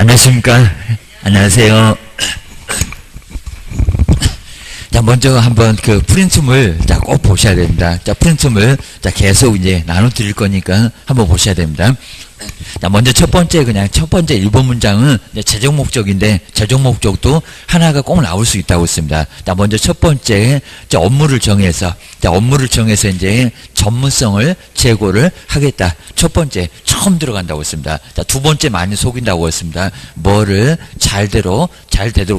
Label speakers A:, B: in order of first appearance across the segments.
A: 안녕하십니까. 안녕하세요. 자, 먼저 한번 그 프린트물 꼭 보셔야 됩니다. 자, 프린트물 계속 이제 나눠 드릴 거니까 한번 보셔야 됩니다. 자, 먼저 첫 번째 1번 문장은 재정 목적인데, 재정 목적도 하나가 꼭 나올 수 있다고 했습니다. 자, 먼저 첫 번째, 업무를 정해서 이제 전문성을 제고를 하겠다. 첫 번째, 처음 들어간다고 했습니다. 자, 두 번째 많이 속인다고 했습니다. 뭐를 잘 되도록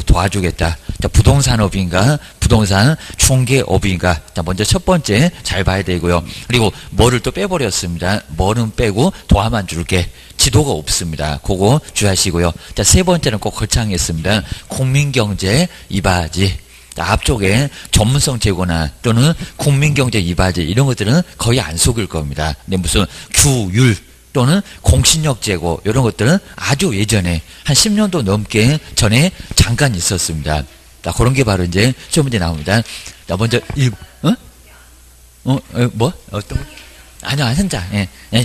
A: 도와주겠다. 자, 부동산업인가, 부동산 중개업인가. 자, 먼저 첫 번째 잘 봐야 되고요. 그리고 뭐를 또 빼버렸습니다. 뭐는 빼고 도와만 줄게. 지도가 없습니다. 그거 주의하시고요. 자, 세 번째는 꼭 거창했습니다. 국민경제 이바지. 자, 앞쪽에 전문성 제고나 또는 국민경제 이바지 이런 것들은 거의 안 속일 겁니다. 근데 무슨 규율 또는 공신력 제고 이런 것들은 아주 예전에 한 10년도 넘게 전에 잠깐 있었습니다. 자, 그런 게 바로 이제 첫 번째 나옵니다. 자, 먼저 어떤 거? 아니요, 현장.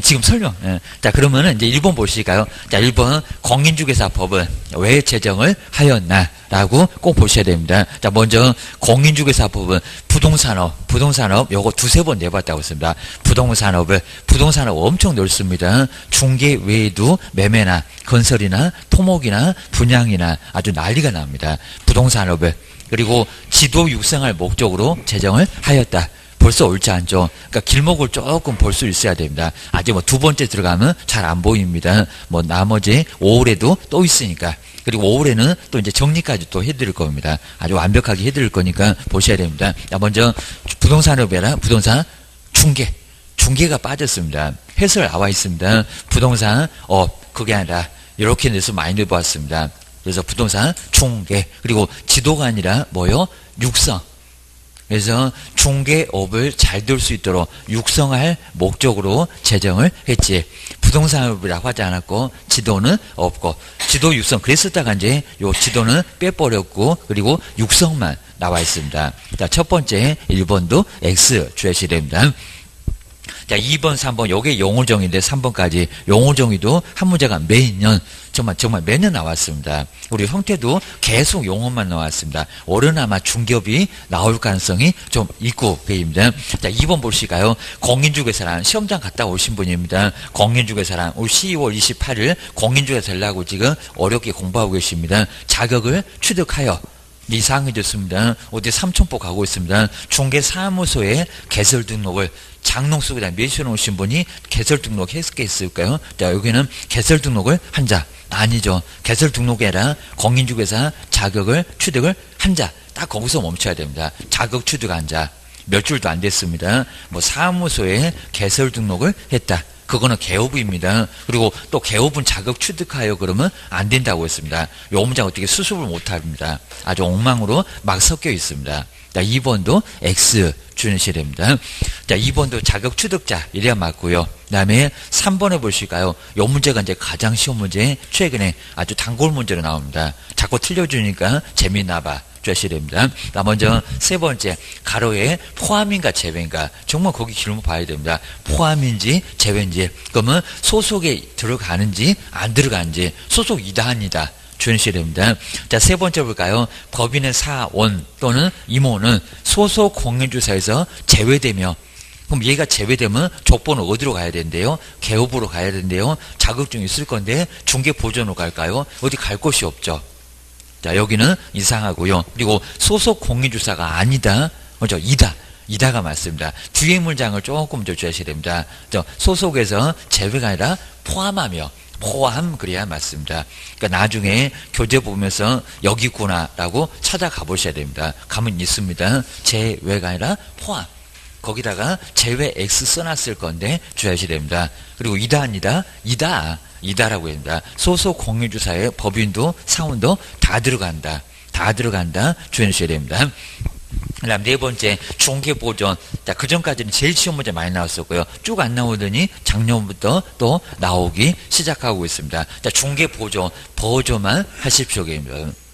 A: 지금 설명. 자, 그러면은 이제 1번 보실까요? 자, 1번 공인중개사법은 왜 제정을 하였나라고 꼭 보셔야 됩니다. 자, 먼저 공인중개사법은 부동산업 요거 두세 번 내봤다고 했습니다. 부동산업 엄청 넓습니다. 중개 외에도 매매나 건설이나 토목이나 분양이나 아주 난리가 납니다. 부동산업을. 그리고 지도 육성할 목적으로 제정을 하였다. 벌써 옳지 않죠. 그러니까 길목을 조금 볼 수 있어야 됩니다. 아직 뭐 두 번째 들어가면 잘 안 보입니다. 뭐 나머지 5월에도 또 있으니까. 그리고 5월에는 또 이제 정리까지 또 해드릴 겁니다. 아주 완벽하게 해드릴 거니까 보셔야 됩니다. 자, 먼저 부동산업이라 부동산 중개가 빠졌습니다. 해설 나와 있습니다. 부동산업 그게 아니라 이렇게 내서 많이 내보았습니다. 그래서 부동산 중개 그리고 지도가 아니라 뭐요? 육성. 그래서 중개업을 잘 될 수 있도록 육성할 목적으로 제정을 했지. 부동산업이라고 하지 않았고 지도는 없고 지도 육성 그랬었다가 이제 요 지도는 빼버렸고 그리고 육성만 나와 있습니다. 자, 첫 번째 1번도 X 주의하셔야 됩니다. 자, 2번, 3번, 요게 용어정의인데 3번까지 용어정의도 한 문제가 매년 정말 매년 나왔습니다. 우리 형태도 계속 용어만 나왔습니다. 올해는 아마 중개업이 나올 가능성이 좀 있고 배입니다. 자, 2번 보실까요? 공인중개사란 시험장 갔다 오신 분입니다. 공인중개사란 올 12월 28일 공인중개사 되려고 지금 어렵게 공부하고 계십니다. 자격을 취득하여 이상해졌습니다. 어디 삼천포 가고 있습니다. 중개사무소에 개설 등록을 장롱 속에다 매셔놓으신 분이 개설 등록 했을까요? 자, 여기는 개설 등록을 한 자. 아니죠. 개설 등록이 아니라 공인중개사 자격을 취득을 한 자. 딱 거기서 멈춰야 됩니다. 자격 취득한 자. 몇 줄도 안 됐습니다. 뭐 사무소에 개설 등록을 했다. 그거는 개업입니다. 그리고 또 개업은 자격 취득하여 그러면 안 된다고 했습니다. 요 문장 어떻게 수습을 못합니다. 아주 엉망으로 막 섞여 있습니다. 자, 2번도 X 주셔야 됩니다. 자, 2번도 자격 취득자 이래야 맞고요. 그 다음에 3번에 보실까요? 요 문제가 이제 가장 쉬운 문제, 최근에 아주 단골 문제로 나옵니다. 자꾸 틀려주니까 재미있나 봐. 주셔야 됩니다. 자, 먼저 세 번째, 가로에 포함인가 제외인가. 정말 거기 길목 봐야 됩니다. 포함인지 제외인지. 그러면 소속에 들어가는지 안 들어가는지. 소속이다 아니다. 주셔야 됩니다. 자, 세 번째 볼까요? 법인의 사원 또는 임원은 소속 공인중개사에서 제외되며, 그럼 얘가 제외되면 족보는 어디로 가야 된대요? 개업으로 가야 된대요. 자격증이 있을 건데 중개보전으로 갈까요? 어디 갈 곳이 없죠. 자, 여기는 이상하고요. 그리고 소속 공인중개사가 아니다. 먼저 이다가 맞습니다. 뒤에 문장을 조금 더 주셔야 됩니다. 소속에서 제외가 아니라 포함하며 포함 그래야 맞습니다. 그러니까 나중에 교재 보면서 여기 있구나라고 찾아가 보셔야 됩니다. 가면 있습니다. 제외가 아니라 포함. 거기다가 제외 X 써놨을 건데 주의하셔야 됩니다. 그리고 이다라고 합니다. 소속 공인중개사의 법인도 사원도 다 들어간다. 주의하셔야 됩니다. 그다음 네 번째 중개보전. 자, 그 전까지는 제일 쉬운 문제 많이 나왔었고요. 쭉 안 나오더니 작년부터 또 나오기 시작하고 있습니다. 자, 중개보조만 하십시오.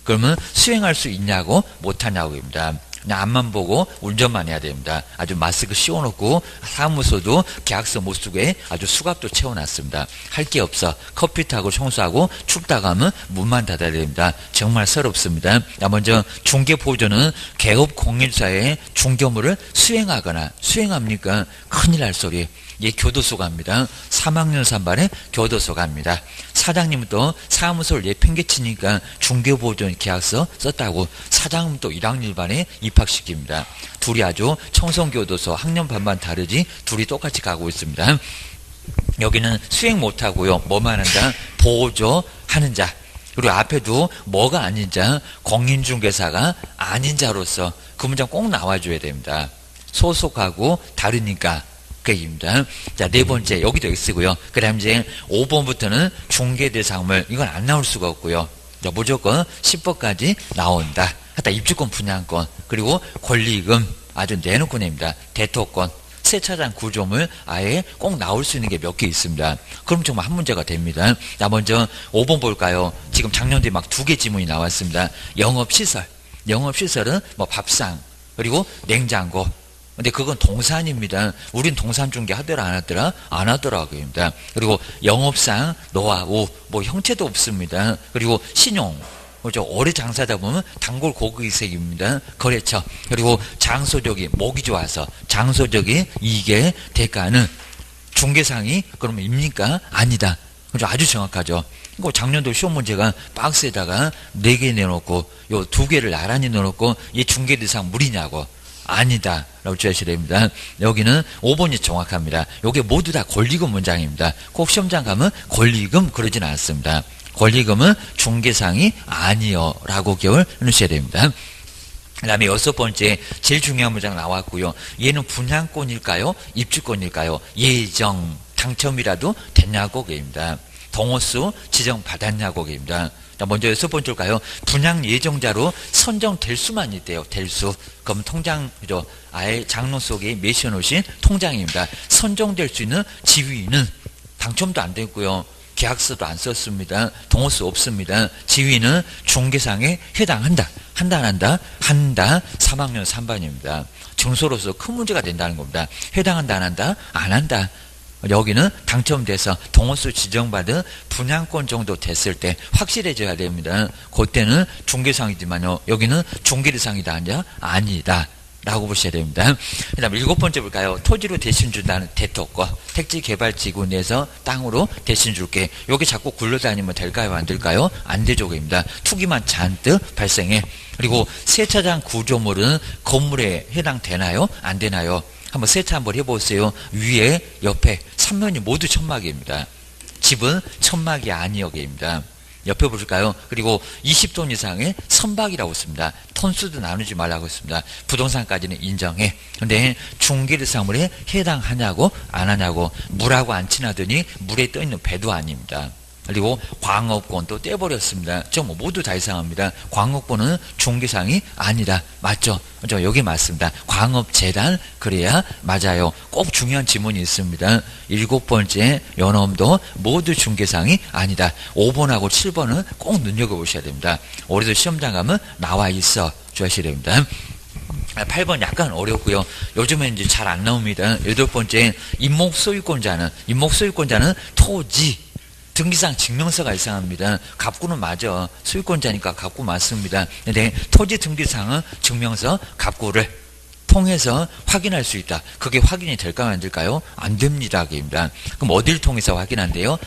A: 그러면 수행할 수 있냐고 못하냐고입니다. 그냥 앞만 보고 운전만 해야 됩니다. 아주 마스크 씌워놓고 사무소도 계약서 못 쓰게 아주 수갑도 채워놨습니다. 할 게 없어. 커피 타고 청소하고 춥다 가면 문만 닫아야 됩니다. 정말 서럽습니다. 먼저 중개보조는 개업공인사의 중개업무를 수행합니까? 큰일 날 소리. 예, 교도소 갑니다. 3학년 3반에 교도소 갑니다. 사장님은 또 사무소를 팽개치니까 중개보조 계약서 썼다고 사장은 또 1학년 1반에 입학시킵니다. 둘이 아주 청송교도소 학년 반반 다르지 둘이 똑같이 가고 있습니다. 여기는 수행 못하고요. 뭐만 한다? 보조하는 자. 그리고 앞에도 뭐가 아닌 자, 공인중개사가 아닌 자로서 그 문장 꼭 나와줘야 됩니다. 소속하고 다르니까. 입니다. 자, 네 번째, 여기도 X고요. 그 다음 이제 5번부터는 중개대상물, 이건 안 나올 수가 없고요. 자, 무조건 10번까지 나온다. 하다 입주권 분양권, 그리고 권리금, 아주 내놓고 냅니다. 대토권, 세차장 구조물 아예 꼭 나올 수 있는 게 몇 개 있습니다. 그럼 정말 한 문제가 됩니다. 자, 먼저 5번 볼까요? 지금 작년도에 막 2개 지문이 나왔습니다. 영업시설. 영업시설은 뭐 밥상, 그리고 냉장고. 근데 그건 동산입니다. 우린 동산 중개 하더라 안 하더라? 안 하더라고요. 그리고 영업상 노하우 뭐 형체도 없습니다. 그리고 신용 그죠? 오래 장사하다 보면 단골 고객색입니다. 거래처. 그리고 장소적이 목이 좋아서 장소적이 이게 대가는 중개상이 그러면 입니까? 아니다. 그죠? 아주 정확하죠. 이거 작년도 시험 문제가 박스에다가 4개 내놓고 요 2개를 나란히 넣어놓고 이 중개대상 물이냐고. 아니다. 라고 주셔야 됩니다. 여기는 5번이 정확합니다. 요게 모두 다 권리금 문장입니다. 꼭 시험장 가면 권리금 그러진 않습니다. 권리금은 중개상이 아니요. 라고 기억을 해주셔야 됩니다. 그 다음에 6번째 제일 중요한 문장 나왔고요. 얘는 분양권일까요? 입주권일까요? 예정, 당첨이라도 됐냐고 입니다. 동호수 지정받았냐고 입니다. 자, 먼저 6번째일까요? 분양 예정자로 선정될 수만 있대요. 될 수. 그럼 통장, 그죠? 아예 장롱 속에 메셔 놓으신 통장입니다. 선정될 수 있는 지위는 당첨도 안 됐고요. 계약서도 안 썼습니다. 동호수 없습니다. 지위는 중개상에 해당한다. 한다, 안 한다? 한다. 3학년 3반입니다. 증소로서 큰 문제가 된다는 겁니다. 해당한다, 안 한다? 안 한다. 여기는 당첨돼서 동호수 지정받은 분양권 정도 됐을 때 확실해져야 됩니다. 그때는 중개상이지만요. 여기는 중개대상이다 아니야? 아니다. 라고 보셔야 됩니다. 그 다음 7번째 볼까요? 토지로 대신 준다는 대토권. 택지개발지구 내에서 땅으로 대신 줄게. 여기 자꾸 굴러다니면 될까요? 안 될까요? 안 되죠입니다. 투기만 잔뜩 발생해. 그리고 세차장 구조물은 건물에 해당되나요? 안 되나요? 한번 세차 한번 해보세요. 위에 옆에 3면이 모두 천막입니다. 집은 천막이 아니여기입니다. 옆에 보실까요? 그리고 20톤 이상의 선박이라고 했습니다. 톤수도 나누지 말라고 했습니다. 부동산까지는 인정해. 근데 중개대상물에 해당하냐고 안 하냐고 물하고 안 친하더니 물에 떠있는 배도 아닙니다. 그리고 광업권도 떼버렸습니다. 저 뭐 모두 다 이상합니다. 광업권은 중개상이 아니다. 맞죠? 저 여기 맞습니다. 광업재단 그래야 맞아요. 꼭 중요한 지문이 있습니다. 7번째 요놈도 모두 중개상이 아니다. 5번하고 7번은 꼭 눈여겨보셔야 됩니다. 올해도 시험장 가면 나와 있어 주셔야 됩니다. 8번 약간 어렵고요. 요즘엔 이제 잘 안 나옵니다. 8번째 임목소유권자는 토지 등기상 증명서가 이상합니다. 갑구는 맞아. 소유권자니까 갑구 맞습니다. 근데 토지 등기상은 증명서 갑구를 통해서 확인할 수 있다. 그게 확인이 될까요? 안 될까요? 안 됩니다. 그럼 어딜 통해서 확인한대요?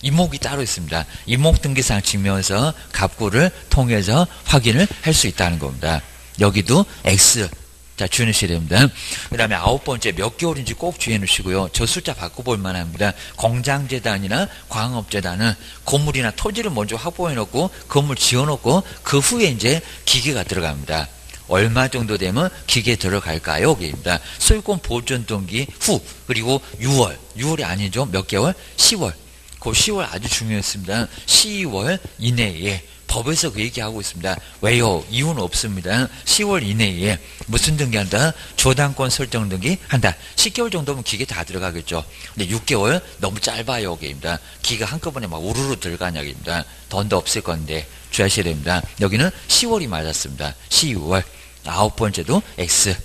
A: 임목이 따로 있습니다. 임목 등기상 증명서 갑구를 통해서 확인을 할 수 있다는 겁니다. 여기도 X. 자, 주의하셔야 됩니다. 그 다음에 9번째 몇 개월인지 꼭 주의해주시고요. 저 숫자 바꿔볼 만합니다. 공장재단이나 광업재단은 건물이나 토지를 먼저 확보해놓고 건물 지어놓고 그 후에 이제 기계가 들어갑니다. 얼마 정도 되면 기계 들어갈까요? 입니다. 소유권 보존 등기 후 그리고 6월이 아니죠. 몇 개월? 10월. 그 10월 아주 중요했습니다. 10월 이내에 법에서 그 얘기하고 있습니다. 왜요? 이유는 없습니다. 10월 이내에 무슨 등기한다? 조당권 설정 등기 한다. 10개월 정도면 기계 다 들어가겠죠. 근데 6개월 너무 짧아요. 여기입니다. 기가 한꺼번에 막 우르르 들어가냐입니다. 돈도 없을 건데 주의하셔야 됩니다. 여기는 10월이 맞았습니다. 10월. 아홉 번째도 X.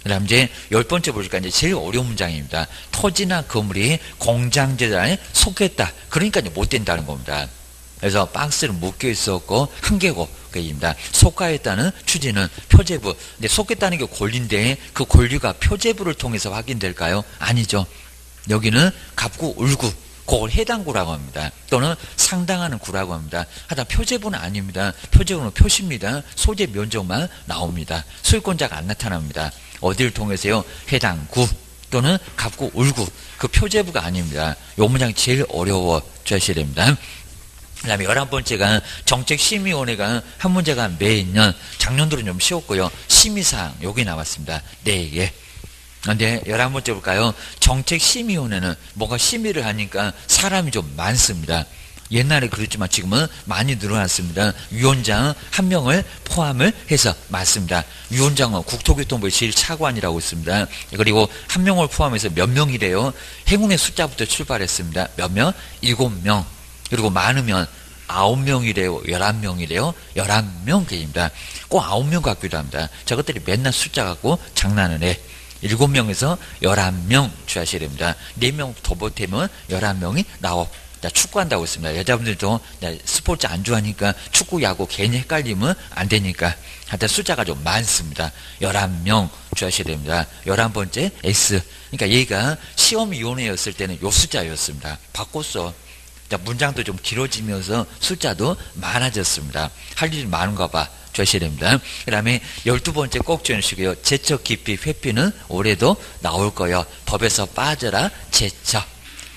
A: 그 다음 이제 열 번째 보니까 이제 제일 어려운 문장입니다. 토지나 건물이 공장재단에 속했다. 그러니까 이제 못 된다는 겁니다. 그래서 박스를 묶여 있었고 한 개고 그입니다. 속하였다는 취지는 표제부. 근데 속했다는 게 권리인데 그 권리가 표제부를 통해서 확인될까요? 아니죠. 여기는 갑구, 울구. 그걸 해당구라고 합니다. 또는 상당하는 구라고 합니다. 하다 표제부는 아닙니다. 표제부는 표시입니다. 소재 면적만 나옵니다. 소유권자가 안 나타납니다. 어디를 통해서요? 해당구 또는 갑구, 울구. 그 표제부가 아닙니다. 이 문장이 제일 어려워 주셔야 됩니다. 그 다음에 11번째가 정책심의위원회가 한 문제가 매년, 작년도는 좀 쉬웠고요. 심의사항, 여기 나왔습니다. 4개. 근데 11번째 볼까요? 정책심의위원회는 뭔가 심의를 하니까 사람이 좀 많습니다. 옛날에 그랬지만 지금은 많이 늘어났습니다. 위원장 한 명을 포함을 해서 많습니다. 위원장은 국토교통부의 제일 차관이라고 있습니다. 그리고 한 명을 포함해서 몇 명이래요? 행운의 숫자부터 출발했습니다. 몇 명? 7명. 그리고 많으면 9명이래요? 11명이래요? 11명 개입니다. 꼭 9명 같기도 합니다. 저것들이 맨날 숫자 갖고 장난을 해. 7명에서 11명 주하셔야 됩니다. 4명 더 보태면 11명이 나오. 축구한다고 했습니다. 여자분들도 스포츠 안 좋아하니까 축구, 야구 괜히 헷갈리면 안 되니까. 하여튼 숫자가 좀 많습니다. 11명 주하셔야 됩니다. 11번째 S. 그러니까 얘가 시험위원회였을 때는 요 숫자였습니다. 바꿨어. 문장도 좀 길어지면서 숫자도 많아졌습니다. 할 일이 많은가 봐. 주셔야 됩니다. 그 다음에 12번째 꼭 주시고요. 제척 기피 회피는 올해도 나올 거예요. 법에서 빠져라 제척.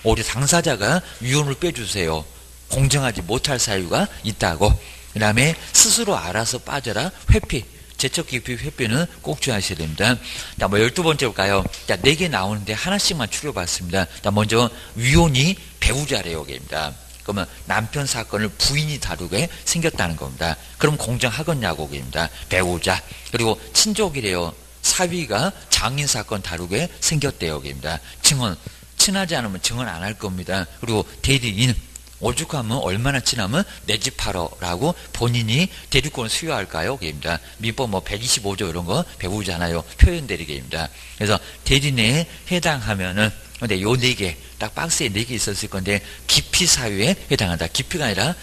A: 올해 당사자가 위원을 빼주세요. 공정하지 못할 사유가 있다고. 그 다음에 스스로 알아서 빠져라 회피. 제척 기피 회피는 꼭 주의하셔야 됩니다. 자, 12번째 볼까요? 자, 4개 나오는데 하나씩만 추려봤습니다. 자, 먼저 위원이 배우자래요. 입니다. 그러면 남편 사건을 부인이 다루게 생겼다는 겁니다. 그럼 공정하겠냐고 입니다. 배우자. 그리고 친족이래요. 사위가 장인 사건 다루게 생겼대요. 입니다. 증언. 친하지 않으면 증언 안 할 겁니다. 그리고 대리인. 오죽하면 얼마나 친하면 내 집 팔어라고 본인이 대리권을 수여할까요? 입니다. 민법 125조 이런 거 배우잖아요. 표현 대리계입니다. 그래서 대리인에 해당하면은 근데 요 4개 딱 박스에 4개 있었을 건데 기피 사유에 해당한다. 기피가 아니라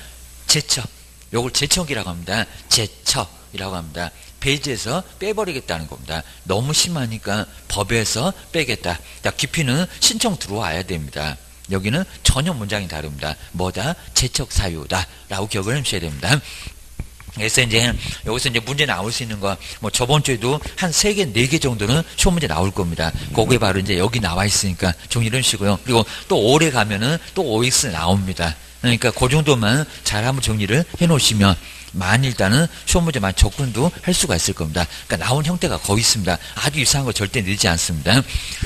A: 제척. 요걸 제척이라고 합니다. 제척이라고 합니다. 배제해서 빼버리겠다는 겁니다. 너무 심하니까 법에서 빼겠다. 자, 기피는 신청 들어와야 됩니다. 여기는 전혀 문장이 다릅니다. 뭐다? 제척 사유다. 라고 기억을 해주셔야 됩니다. 그래서 이제 여기서 이제 문제 나올 수 있는 거, 저번 주에도 한 3개, 4개 정도는 시험 문제 나올 겁니다. 그게 바로 이제 여기 나와 있으니까 정리를 해주시고요. 그리고 또 올해 가면은 또 OX 나옵니다. 그러니까 그 정도만 잘 한번 정리를 해 놓으시면 일단은 시험 문제만 접근도 할 수가 있을 겁니다. 그러니까 나온 형태가 거의 있습니다. 아주 이상한 거 절대 늘지 않습니다.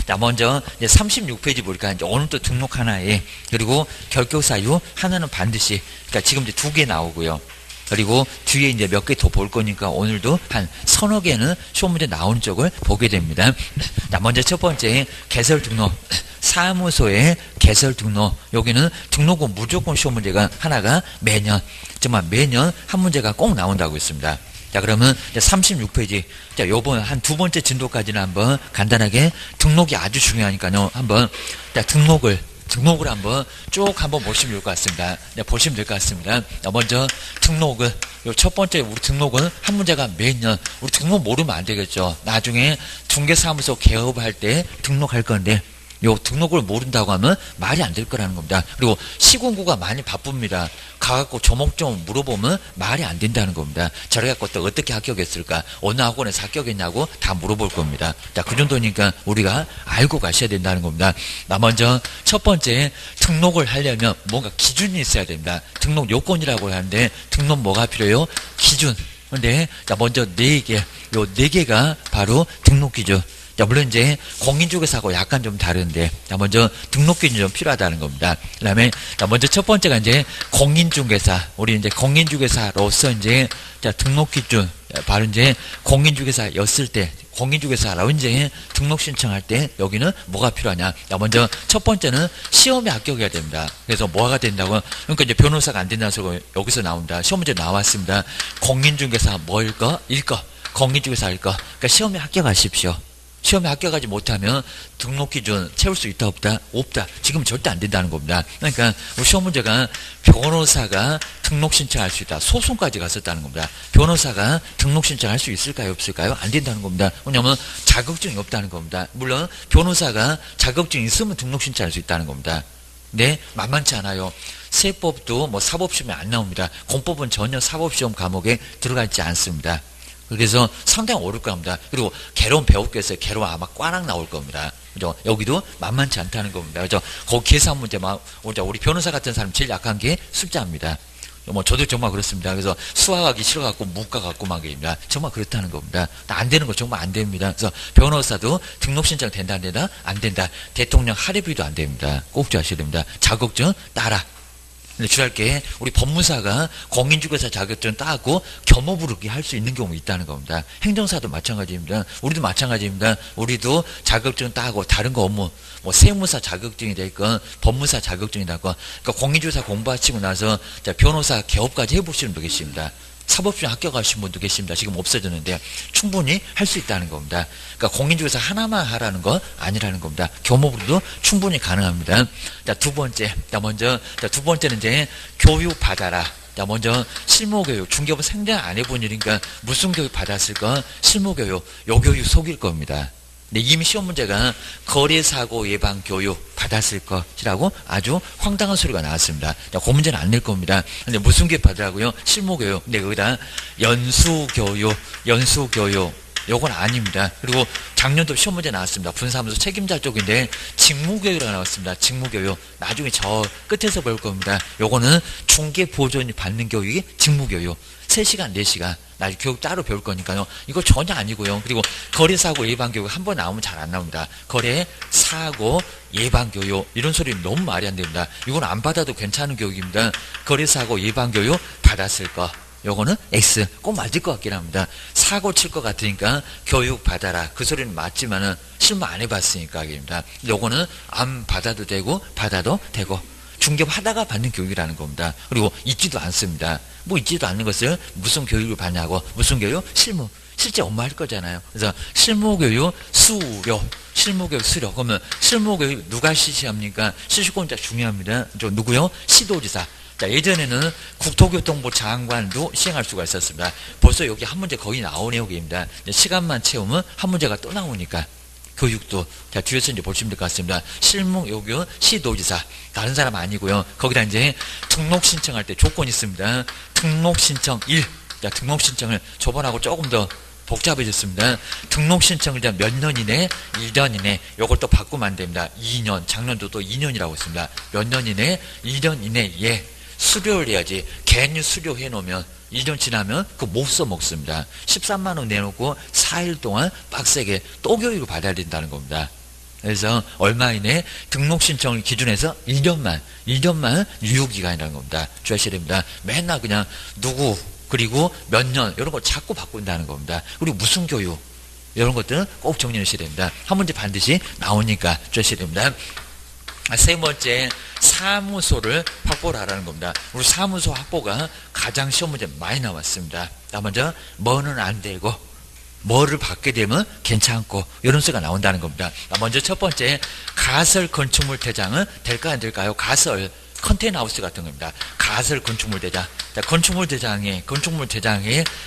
A: 자, 먼저 이제 36페이지 보니까 이제 오늘도 등록 하나에 그리고 결격 사유 하나는 반드시, 그러니까 지금 이제 2개 나오고요. 그리고 뒤에 이제 몇 개 더 볼 거니까 오늘도 한 서너 개는 시험 문제 나오는 쪽을 보게 됩니다. 자, 먼저 첫 번째 개설 등록. 사무소의 개설 등록. 여기는 등록은 무조건 시험 문제가 하나가 매년, 정말 매년 한 문제가 꼭 나온다고 했습니다. 자, 그러면 36페이지. 자, 요번 한 2번째 진도까지는 한번 간단하게 등록이 아주 중요하니까요. 한번 자, 등록을 한번 쭉 한번 보시면 좋을 것 같습니다. 네, 보시면 될 것 같습니다. 먼저 등록은 요 첫 번째 우리 등록은 한 문제가 매년. 우리 등록 모르면 안 되겠죠. 나중에 중개사무소 개업할 때 등록할 건데 요 등록을 모른다고 하면 말이 안 될 거라는 겁니다. 그리고 시군구가 많이 바쁩니다. 가갖고 조목조목 물어보면 말이 안 된다는 겁니다. 저래갖고 또 어떻게 합격했을까? 어느 학원에서 합격했냐고 다 물어볼 겁니다. 자, 그 정도니까 우리가 알고 가셔야 된다는 겁니다. 나 먼저 첫 번째 등록을 하려면 뭔가 기준이 있어야 됩니다. 등록 요건이라고 하는데 등록 뭐가 필요해요? 기준. 근데 자, 먼저 4개. 요 4개가 바로 등록 기준. 자, 물론 이제 공인중개사하고 약간 좀 다른데, 자, 먼저 등록 기준이 좀 필요하다는 겁니다. 그 다음에, 자, 먼저 첫 번째가 이제 공인중개사. 우리 이제 공인중개사로서 이제, 자, 등록 기준. 바로 이제 공인중개사였을 때, 공인중개사라고 이제 등록 신청할 때 여기는 뭐가 필요하냐. 자, 먼저 첫 번째는 시험에 합격해야 됩니다. 그래서 뭐가 된다고? 그러니까 이제 변호사가 안 된다는 소리가 여기서 나온다. 시험 문제 나왔습니다. 공인중개사 뭐일 거? 일 거. 공인중개사 할 거. 그러니까 시험에 합격하십시오. 시험에 합격하지 못하면 등록 기준 채울 수 있다 없다? 없다. 지금 절대 안 된다는 겁니다. 그러니까 시험 문제가 변호사가 등록 신청할 수 있다. 소송까지 갔었다는 겁니다. 변호사가 등록 신청할 수 있을까요? 없을까요? 안 된다는 겁니다. 왜냐하면 자격증이 없다는 겁니다. 물론 변호사가 자격증이 있으면 등록 신청할 수 있다는 겁니다. 네, 만만치 않아요. 세법도 뭐 사법시험에 안 나옵니다. 공법은 전혀 사법시험 과목에 들어가 있지 않습니다. 그래서 상당히 어려울 겁니다. 그리고 개론 배웠겠어요. 개론 아마 꽈락 나올 겁니다. 그죠? 여기도 만만치 않다는 겁니다. 그죠? 거기 계산 문제 막, 우리 변호사 같은 사람 제일 약한 게 숫자입니다. 뭐 저도 정말 그렇습니다. 그래서 수학하기 싫어갖고 문과 갖고 막입니다. 정말 그렇다는 겁니다. 안 되는 거 정말 안 됩니다. 그래서 변호사도 등록 신청 된다 안 된다? 안 된다. 대통령 할애비도 안 됩니다. 꼭 주셔야 됩니다. 자격증 따라. 주할게 우리 법무사가 공인중개사 자격증 따고 겸업으로 할 수 있는 경우 있다는 겁니다. 행정사도 마찬가지입니다. 우리도 마찬가지입니다. 우리도 자격증 따고 다른 거 업무 뭐 세무사 자격증이 될건 법무사 자격증이라고 그러니까 공인중개사 공부하시고 나서 변호사 개업까지 해보시는 분 계십니다. 사법시험 합격하신 분도 계십니다. 지금 없어졌는데 충분히 할 수 있다는 겁니다. 그러니까 공인중개사 하나만 하라는 거 아니라는 겁니다. 겸업으로도 충분히 가능합니다. 자, 두 번째. 두 번째는 이제 교육 받아라. 자, 먼저 실무교육. 중개업은 생각 안 해본 일이니까 무슨 교육 받았을까? 실무교육. 요 교육 속일 겁니다. 네, 이미 시험 문제가 거래사고 예방 교육 받았을 것이라고 아주 황당한 소리가 나왔습니다. 그 문제는 안 낼 겁니다. 근데 무슨 교육 받으라고요? 실무교육. 근데 거기다 연수교육. 요건 아닙니다. 그리고 작년도 시험 문제 나왔습니다. 분사무소 책임자 쪽인데 직무교육이라고 나왔습니다. 직무교육. 나중에 저 끝에서 볼 겁니다. 요거는 중개보조인이 받는 교육이 직무교육. 3시간, 4시간. 나중에 교육 따로 배울 거니까요. 이거 전혀 아니고요. 그리고 거래사고 예방교육 한 번 나오면 잘 안 나옵니다. 거래사고 예방교육. 이런 소리 너무 말이 안 됩니다. 이건 안 받아도 괜찮은 교육입니다. 거래사고 예방교육 받았을 거. 요거는 X. 꼭 맞을 것 같긴 합니다. 사고 칠 것 같으니까 교육 받아라. 그 소리는 맞지만은 실무 안 해봤으니까 입니다. 요거는 안 받아도 되고 받아도 되고 중개업 하다가 받는 교육이라는 겁니다. 그리고 있지도 않습니다. 뭐 있지도 않는 것을 무슨 교육을 받냐고. 무슨 교육? 실무. 실제 업무 할 거잖아요. 그래서 실무교육 수료. 실무교육 수료. 그러면 실무교육 누가 실시합니까? 실시권자 중요합니다. 저 누구요? 시도지사. 자, 예전에는 국토교통부 장관도 시행할 수가 있었습니다. 벌써 여기 한 문제 거의 나오네요, 여기입니다. 시간만 채우면 한 문제가 또 나오니까. 교육도, 자, 뒤에서 이제 보시면 될 것 같습니다. 실무교육 시도지사. 다른 사람 아니고요. 거기다 이제 등록 신청할 때 조건이 있습니다. 등록 신청 1. 자, 등록 신청을 저번하고 조금 더 복잡해졌습니다. 등록 신청을 몇 년 이내? 1년 이내. 요걸 또 바꾸면 안 됩니다. 2년. 작년도 또 2년이라고 했습니다. 몇 년 이내? 1년 이내에. 수료를 해야지. 괜히 수료해 놓으면 1년 지나면 그거 못 써먹습니다. 13만 원 내놓고 4일 동안 빡세게 또 교육을 받아야 된다는 겁니다. 그래서 얼마 이내 등록 신청을 기준해서 1년만 유효기간이라는 겁니다. 주의하셔야 됩니다. 맨날 그냥 누구 그리고 몇 년 이런 거 자꾸 바꾼다는 겁니다. 그리고 무슨 교육 이런 것들은 꼭 정리하셔야 됩니다. 한 문제 반드시 나오니까 주의하셔야 됩니다. 세 번째, 사무소를 확보를 하라는 겁니다. 우리 사무소 확보가 가장 시험 문제 많이 나왔습니다. 먼저 뭐는 안 되고 뭐를 받게 되면 괜찮고 이런 수가 나온다는 겁니다. 먼저 첫 번째, 가설 건축물 대장은 될까 안 될까요? 가설 컨테이너 하우스 같은 겁니다. 가설 건축물 대장. 자, 건축물 대장에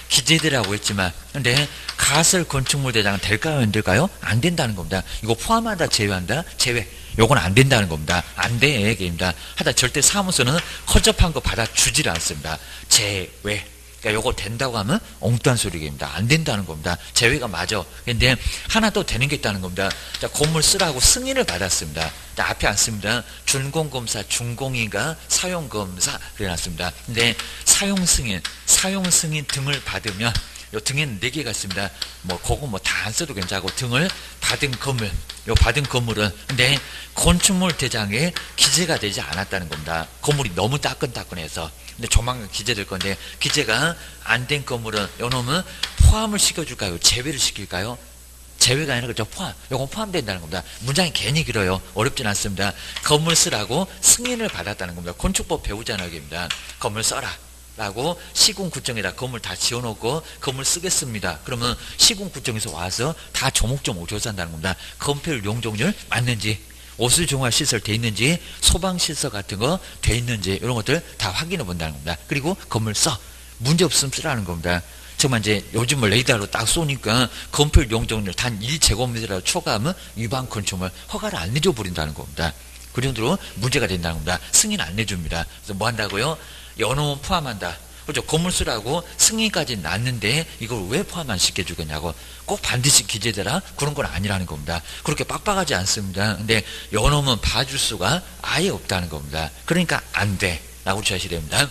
A: 기재되라고 했지만 근데 가설 건축물 대장은 될까요 안 될까요? 안 된다는 겁니다. 이거 포함한다 제외한다? 제외. 요건 안 된다는 겁니다. 안 돼, 얘기입니다. 하다 절대 사무소는 허접한 거 받아주질 않습니다. 제외. 그러니까 요거 된다고 하면 엉뚱한 소리입니다. 안 된다는 겁니다. 제외가 맞아. 근데 하나 또 되는 게 있다는 겁니다. 자, 건물 쓰라고 승인을 받았습니다. 자, 앞에 안 씁니다. 준공검사, 준공인가 사용검사 그래 놨습니다. 근데 사용 승인 등을 받으면 요 등에는 4개가 있습니다. 뭐 그거 뭐 다 안 써도 괜찮고 등을 받은 건물, 요 받은 건물은 근데 건축물 대장에 기재가 되지 않았다는 겁니다. 건물이 너무 따끈따끈해서. 근데 조만간 기재될 건데 기재가 안 된 건물은 요놈은 포함을 시켜줄까요? 제외를 시킬까요? 제외가 아니라 그죠? 포함. 요건 포함된다는 겁니다. 문장이 괜히 길어요. 어렵진 않습니다. 건물 쓰라고 승인을 받았다는 겁니다. 건축법 배우잖아요, 여기입니다. 건물 써라. 라고 시군구청에다 건물 다 지어놓고 건물 쓰겠습니다. 그러면 시군구청에서 와서 다 조목조목 조사한다는 겁니다. 건폐율 용적률 맞는지, 오수종합 시설 돼 있는지, 소방 시설 같은 거 돼 있는지 이런 것들 다 확인해 본다는 겁니다. 그리고 건물 써 문제 없으면 쓰라는 겁니다. 정말 이제 요즘은 레이더로 딱 쏘니까 건폐율 용적률 단 1제곱미터라도 초과하면 위반 건축물 허가를 안 내줘 버린다는 겁니다. 그 정도로 문제가 된다는 겁니다. 승인 안 내줍니다. 그래서 뭐 한다고요? 연호는 포함한다. 그렇죠. 건물수라고 승인까지 났는데 이걸 왜 포함 안 시켜주겠냐고. 꼭 반드시 기재되라 그런 건 아니라는 겁니다. 그렇게 빡빡하지 않습니다. 근데 연호는 봐줄 수가 아예 없다는 겁니다. 그러니까 안 돼 라고 주셔야 됩니다.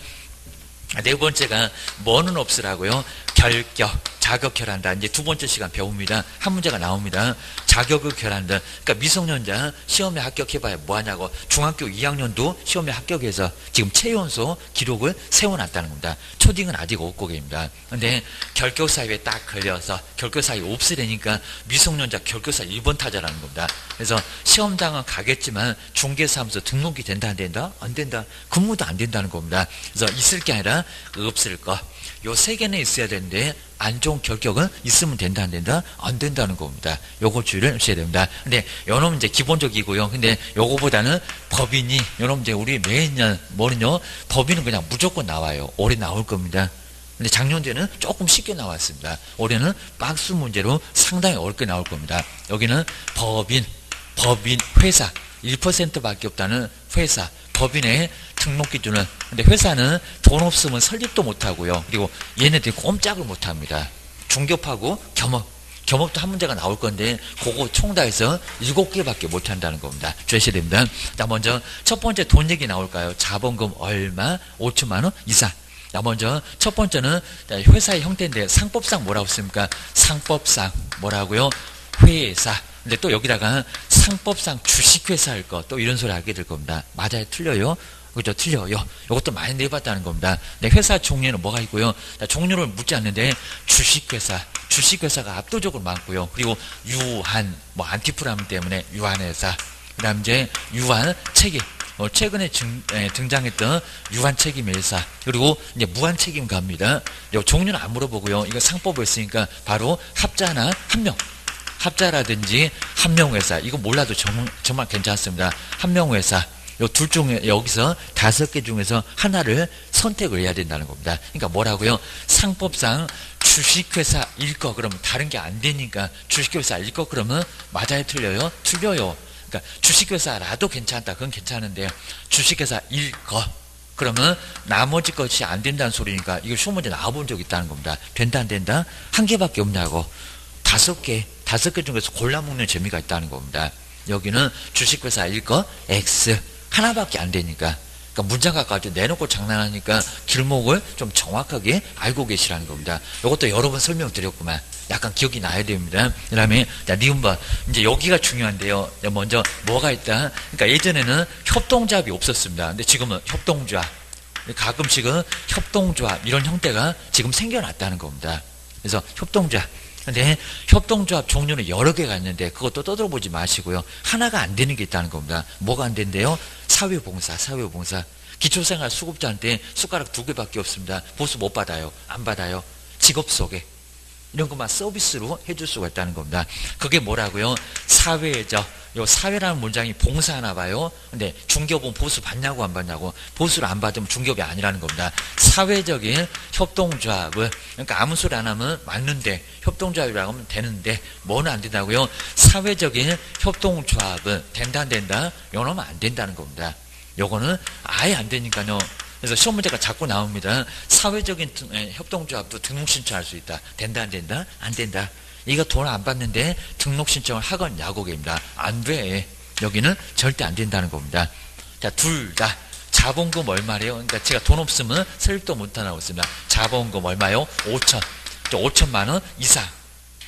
A: 네 번째가 뭐는 없으라고요? 결격, 자격결한다. 이제 두 번째 시간 배웁니다. 한 문제가 나옵니다. 자격을 결한다. 그러니까 미성년자 시험에 합격해봐야 뭐하냐고. 중학교 2학년도 시험에 합격해서 지금 최연소 기록을 세워놨다는 겁니다. 초딩은 아직 없고 계십니다. 근데 결격사유에 딱 걸려서 결격사유 없으려니까 미성년자 결격사 1번 타자라는 겁니다. 그래서 시험장은 가겠지만 중개사무소 등록이 된다 안 된다? 안 된다. 근무도 안 된다는 겁니다. 그래서 있을 게 아니라 없을 거. 요 세 개는 있어야 되는데 안 좋은 결격은 있으면 된다 안 된다? 안 된다는 겁니다. 요거 주의를 하셔야 됩니다. 근데 요놈은 이제 기본적이고요. 근데 요거보다는 법인이 요놈 이제 우리 매년 뭐는요? 법인은 그냥 무조건 나와요. 올해 나올 겁니다. 근데 작년에는 조금 쉽게 나왔습니다. 올해는 박스 문제로 상당히 어렵게 나올 겁니다. 여기는 법인 회사 1%밖에 없다는 회사 법인의 등록 기준은. 근데 회사는 돈 없으면 설립도 못하고요. 그리고 얘네들이 꼼짝을 못합니다. 중개업하고 겸업도 한 문제가 나올 건데 그거 총 다 해서 7개밖에 못한다는 겁니다. 주셔야 됩니다. 자, 먼저 첫 번째 돈 얘기 나올까요? 자본금 얼마? 5천만 원 이상. 자, 먼저 첫 번째는 회사의 형태인데 상법상 뭐라고 씁니까? 상법상 뭐라고요? 회사. 근데 또 여기다가 상법상 주식회사일 거 또 이런 소리 하게 될 겁니다. 맞아요? 틀려요? 그죠? 틀려요. 이것도 많이 내봤다는 겁니다. 근데 회사 종류는 뭐가 있고요? 종류를 묻지 않는데 주식회사가 압도적으로 많고요. 그리고 유한, 뭐 안티프라미 때문에 유한회사. 그 다음 이제 유한 책임. 최근에 등장했던 유한 책임회사. 그리고 이제 무한 책임가입니다. 종류는 안 물어보고요. 이거 상법에 있으니까 바로 합자나 한명. 합자라든지 한명회사. 이거 몰라도 정말 괜찮습니다. 한명회사. 요 둘 중에 여기서 5개 중에서 하나를 선택을 해야 된다는 겁니다. 그러니까 뭐라고요? 상법상 주식회사일 거 그러면 다른 게 안 되니까 주식회사일 거 그러면 맞아요? 틀려요? 틀려요. 그러니까 주식회사라도 괜찮다. 그건 괜찮은데요. 주식회사일 거 그러면 나머지 것이 안 된다는 소리니까 이거 시험 문제 나와본 적 있다는 겁니다. 된다 안 된다? 한 개밖에 없냐고. 5개 중에서 골라먹는 재미가 있다는 겁니다. 여기는 주식회사일 거 X 하나밖에 안 되니까. 그러니까 문장가 가지고 내놓고 장난하니까 길목을 좀 정확하게 알고 계시라는 겁니다. 이것도 여러 번 설명드렸구만. 약간 기억이 나야 됩니다. 그 다음에 니은바 이제 여기가 중요한데요. 먼저 뭐가 있다. 그러니까 예전에는 협동조합이 없었습니다. 근데 지금은 협동조합. 가끔씩은 협동조합 이런 형태가 지금 생겨났다는 겁니다. 그래서 협동조합. 근데 협동조합 종류는 여러 개가 있는데 그것도 떠들어보지 마시고요. 하나가 안 되는 게 있다는 겁니다. 뭐가 안 된대요? 사회봉사. 기초생활 수급자한테 숟가락 2개밖에 없습니다. 보수 못 받아요. 안 받아요. 직업소개. 이런 것만 서비스로 해줄 수가 있다는 겁니다. 그게 뭐라고요? 사회적. 요 사회라는 문장이 봉사하나 봐요. 근데 중개업은 보수 받냐고 안 받냐고. 보수를 안 받으면 중개업이 아니라는 겁니다. 사회적인 협동조합은 그러니까 아무 소리 안 하면 맞는데 협동조합이라고 하면 되는데 뭐는 안 된다고요? 사회적인 협동조합은 된다 안 된다? 요놈은 안 된다는 겁니다. 요거는 아예 안 되니까요. 그래서 시험 문제가 자꾸 나옵니다. 사회적인 협동조합도 등록 신청할 수 있다. 된다 안 된다? 안 된다. 이거 돈 안 받는데 등록 신청을 하거냐고 입니다. 안 돼. 여기는 절대 안 된다는 겁니다. 자, 둘 다 자본금 얼마래요? 그러니까 제가 돈 없으면 설립도 못하고 있습니다. 자본금 얼마요? 5천. 5천만 원 이상.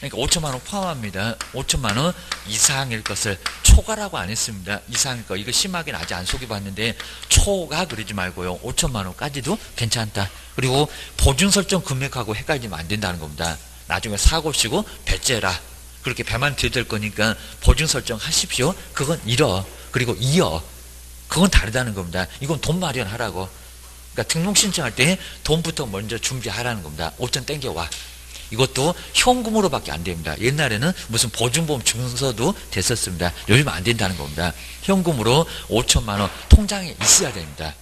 A: 그러니까 5천만 원 포함합니다. 5천만 원 이상일 것을 초과라고 안 했습니다. 이상일 거. 이거 심하게는 아직 안 속여봤는데 초과 그러지 말고요. 5천만 원까지도 괜찮다. 그리고 보증 설정 금액하고 헷갈리면 안 된다는 겁니다. 나중에 사고 치고 배째라. 그렇게 배만 드야 될 거니까 보증 설정 하십시오. 그건 1억. 그리고 2억. 그건 다르다는 겁니다. 이건 돈 마련하라고. 그러니까 등록 신청할 때 돈부터 먼저 준비하라는 겁니다. 5천 땡겨와. 이것도 현금으로밖에 안 됩니다. 옛날에는 무슨 보증보험 증서도 됐었습니다. 요즘 안 된다는 겁니다. 현금으로 5천만 원 통장에 있어야 됩니다.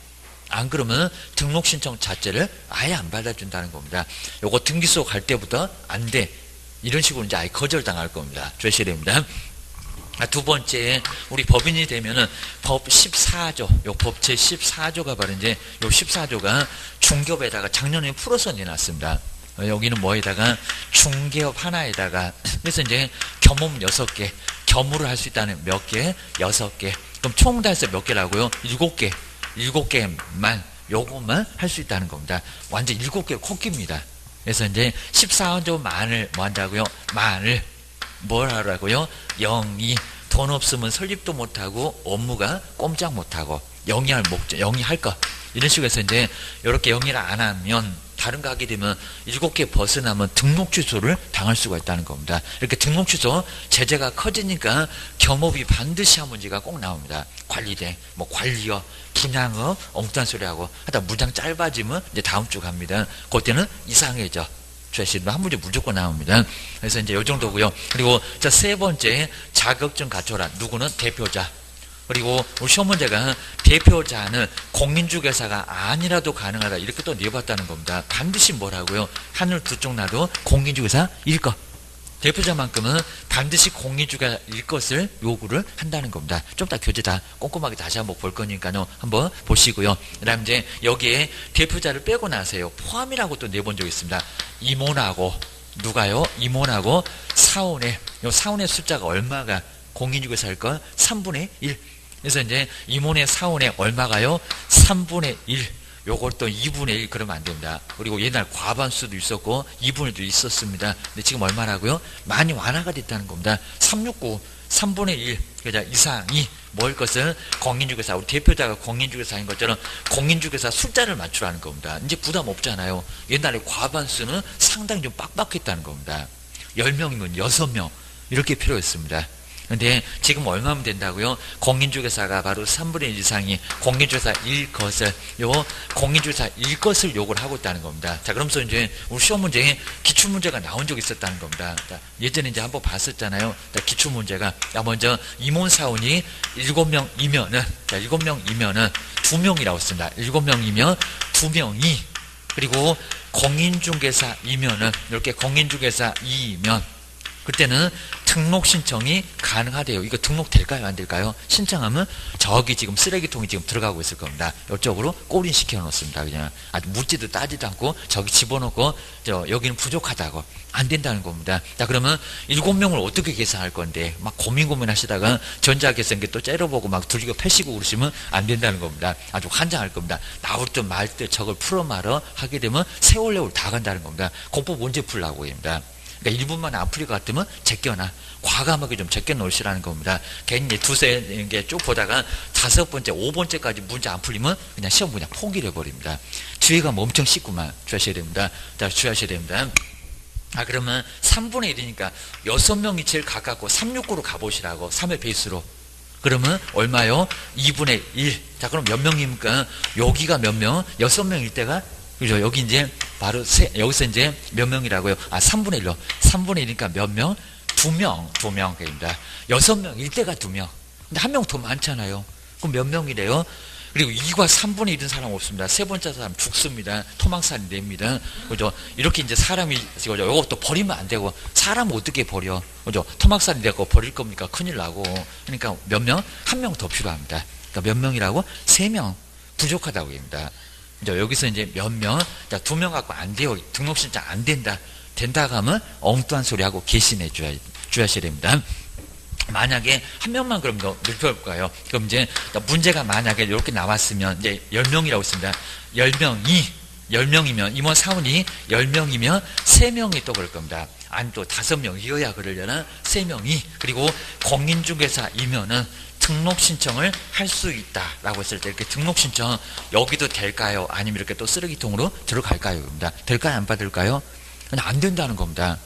A: 안 그러면 등록 신청 자체를 아예 안 받아준다는 겁니다. 요거 등기소 갈 때부터 안 돼. 이런 식으로 이제 아예 거절당할 겁니다. 조심해야 됩니다. 두 번째, 우리 법인이 되면은 법 14조, 요 법 제 14조가 바로 이제 요 14조가 중개업에다가 작년에 풀어서 내놨습니다. 여기는 뭐에다가 중개업 하나에다가 그래서 이제 겸업 6개, 겸으로 할 수 있다는 몇 개? 6개. 그럼 총 다 해서 몇 개라고요? 7개. 7개만 요것만 할 수 있다는 겁니다. 완전 7개 코끼입니다. 그래서 이제 14조 만을 뭐 한다고요? 만을 뭘 하라고요? 영이 돈 없으면 설립도 못하고 업무가 꼼짝 못하고 영위할 목적, 영위할 것 이런 식으로 해서 이제 이렇게 영위를 안 하면 다른 거 하게 되면 7개 벗어나면 등록 취소를 당할 수가 있다는 겁니다. 이렇게 등록 취소 제재가 커지니까 겸업이 반드시 한 문제가 꼭 나옵니다. 관리대, 뭐 관리업, 분양업, 엉뚱한 소리 하고 하다 문장 짧아지면 이제 다음 주 갑니다. 그때는 이상해져. 한 문제 무조건 나옵니다. 그래서 이제 요 정도고요. 그리고 자, 세 번째 자격증 갖춰라. 누구는 대표자. 그리고 우리 시험 문제가 대표자는 공인중개사가 아니라도 가능하다. 이렇게 또 내봤다는 겁니다. 반드시 뭐라고요? 하늘 두 쪽 나도 공인중개사일 것. 대표자만큼은 반드시 공인중개사일 것을 요구를 한다는 겁니다. 좀 이따 교재 다 꼼꼼하게 다시 한번 볼 거니까요. 한번 보시고요. 그 다음 이제 여기에 대표자를 빼고 나서요. 포함이라고 또 내본 적이 있습니다. 임원하고 누가요? 임원하고 사원의 요 사원의 숫자가 얼마가 공인중개사일 거? 3분의 1. 그래서 이제 임원의 사원의 얼마가요? 3분의 1. 요걸 또 2분의 1 그러면 안 됩니다. 그리고 옛날 과반수도 있었고 2분의 1도 있었습니다. 근데 지금 얼마라고요? 많이 완화가 됐다는 겁니다. 369, 3분의 1 그자 이상이 뭘 것을 공인중개사, 우리 대표자가 공인중개사인 것처럼 공인중개사 숫자를 맞추라는 겁니다. 이제 부담 없잖아요. 옛날에 과반수는 상당히 좀 빡빡했다는 겁니다. 10명이면 6명 이렇게 필요했습니다. 근데 지금 얼마면 된다고요? 공인중개사가 바로 3분의 1 이상이 공인중개사일 것을 공인중개사일 것을 요구를 하고 있다는 겁니다. 자, 그러면서 이제 우리 시험 문제에 기출 문제가 나온 적이 있었다는 겁니다. 자, 예전에 이제 한번 봤었잖아요. 자, 기출 문제가 먼저 임원 사원이 7명이면은 7명이면은 2명이라고 씁니다. 7명이면 2명이 그리고 공인중개사이면은 이렇게 공인중개사이면 그때는 등록 신청이 가능하대요. 이거 등록될까요? 안 될까요? 신청하면 저기 지금 쓰레기통이 지금 들어가고 있을 겁니다. 이쪽으로 꼬린 시켜 놓습니다. 그냥 아주 묻지도 따지도 않고 저기 집어넣고 여기는 부족하다고 안 된다는 겁니다. 자, 그러면 7명을 어떻게 계산할 건데 막 고민하시다가 전자계산기 또 째려보고 막 들리고 패시고 그러시면 안 된다는 겁니다. 아주 환장할 겁니다. 나올 듯 말 듯 저걸 풀어 말어 하게 되면 세월레월 다 간다는 겁니다. 공법 언제 풀라고 합니다. 그러니까 1분만 안 풀릴 것 같으면 제껴놔. 과감하게 좀 제껴 놓으시라는 겁니다. 괜히 두세 개 쭉 보다가 5번째, 5번째까지 문제 안 풀리면 그냥 시험 그냥 포기를 해버립니다. 뒤에가 엄청 쉽구만. 주의하셔야 됩니다. 자, 주의하셔야 됩니다. 그러면 3분의 1이니까 6명이 제일 가깝고 369로 가보시라고. 3의 베이스로. 그러면 얼마요? 2분의 1. 자, 그럼 몇 명입니까? 여기가 몇 명? 6명일 때가 그죠? 여기 이제 바로 여기서 이제 몇 명이라고요? 3분의 1로. 3분의 1이니까 몇 명? 2명. 입니다. 6명일 때가 2명. 근데 한 명 더 많잖아요. 그럼 몇 명이래요? 그리고 2과 3분의 1은 사람 없습니다. 세 번째 사람 죽습니다. 토막살이 냅니다. 그죠? 이렇게 이제 사람이, 그죠? 이것도 버리면 안 되고, 사람을 어떻게 버려? 그죠? 토막살이 되고 버릴 겁니까? 큰일 나고. 그러니까 몇 명? 한 명 더 필요합니다. 그러니까 몇 명이라고? 3명. 부족하다고 합니다. 여기서 이제 몇 명, 자, 2명 갖고 안 돼요. 등록 신청 안 된다. 된다고 하면 엉뚱한 소리 하고 개신해 주셔야 됩니다. 만약에 한 명만 그럼 더 넓혀볼까요? 그럼 이제 문제가 만약에 이렇게 나왔으면 이제 10명이라고 있습니다. 10명이면 임원 사원이 10명이면 3명이 또 그럴 겁니다. 아니 또 5명이어야 그러려나? 3명이 그리고 공인중개사이면은 등록 신청을 할 수 있다라고 했을 때 이렇게 등록 신청 여기도 될까요? 아니면 이렇게 또 쓰레기통으로 들어갈까요? 입니다. 될까요? 안 받을까요? 그냥 안 된다는 겁니다.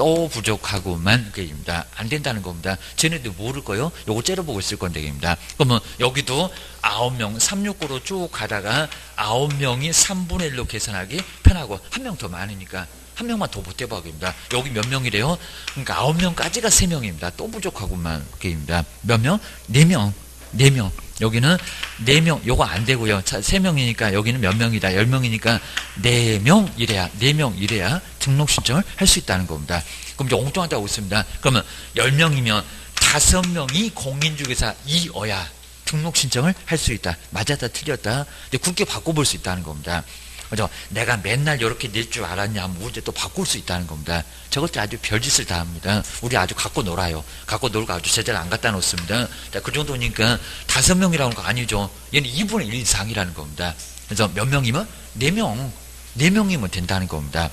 A: 또 부족하고만 그입니다. 안 된다는 겁니다. 쟤네들 모를 거요. 요거 째려보고 있을 건데 입니다. 그러면 여기도 9명 369로 쭉 가다가 9명이 3분의 1로 계산하기 편하고 한 명 더 많으니까 한 명만 더 못해봐입니다. 여기 몇 명이래요? 그러니까 9명까지가 3명입니다. 또 부족하고만 그입니다. 몇 명? 4명. 4명. 여기는 4명, 요거 안 되고요. 3명이니까 여기는 몇 명이다. 10명이니까 4명 이래야 등록 신청을 할 수 있다는 겁니다. 그럼 이제 엉뚱하다고 있습니다. 그러면 10명이면 5명이 공인중개사이어야 등록 신청을 할 수 있다. 맞았다, 틀렸다. 근데 굳게 바꿔볼 수 있다는 겁니다. 그죠? 내가 맨날 이렇게 낼 줄 알았냐 하면 우리 또 바꿀 수 있다는 겁니다. 저것들 아주 별짓을 다 합니다. 우리 아주 갖고 놀아요. 갖고 놀고 아주 제자를 안 갖다 놓습니다. 자, 그 정도니까 5명이라는 거 아니죠. 얘는 2분의 1 이상이라는 겁니다. 그래서 몇 명이면? 4명. 4명이면 된다는 겁니다.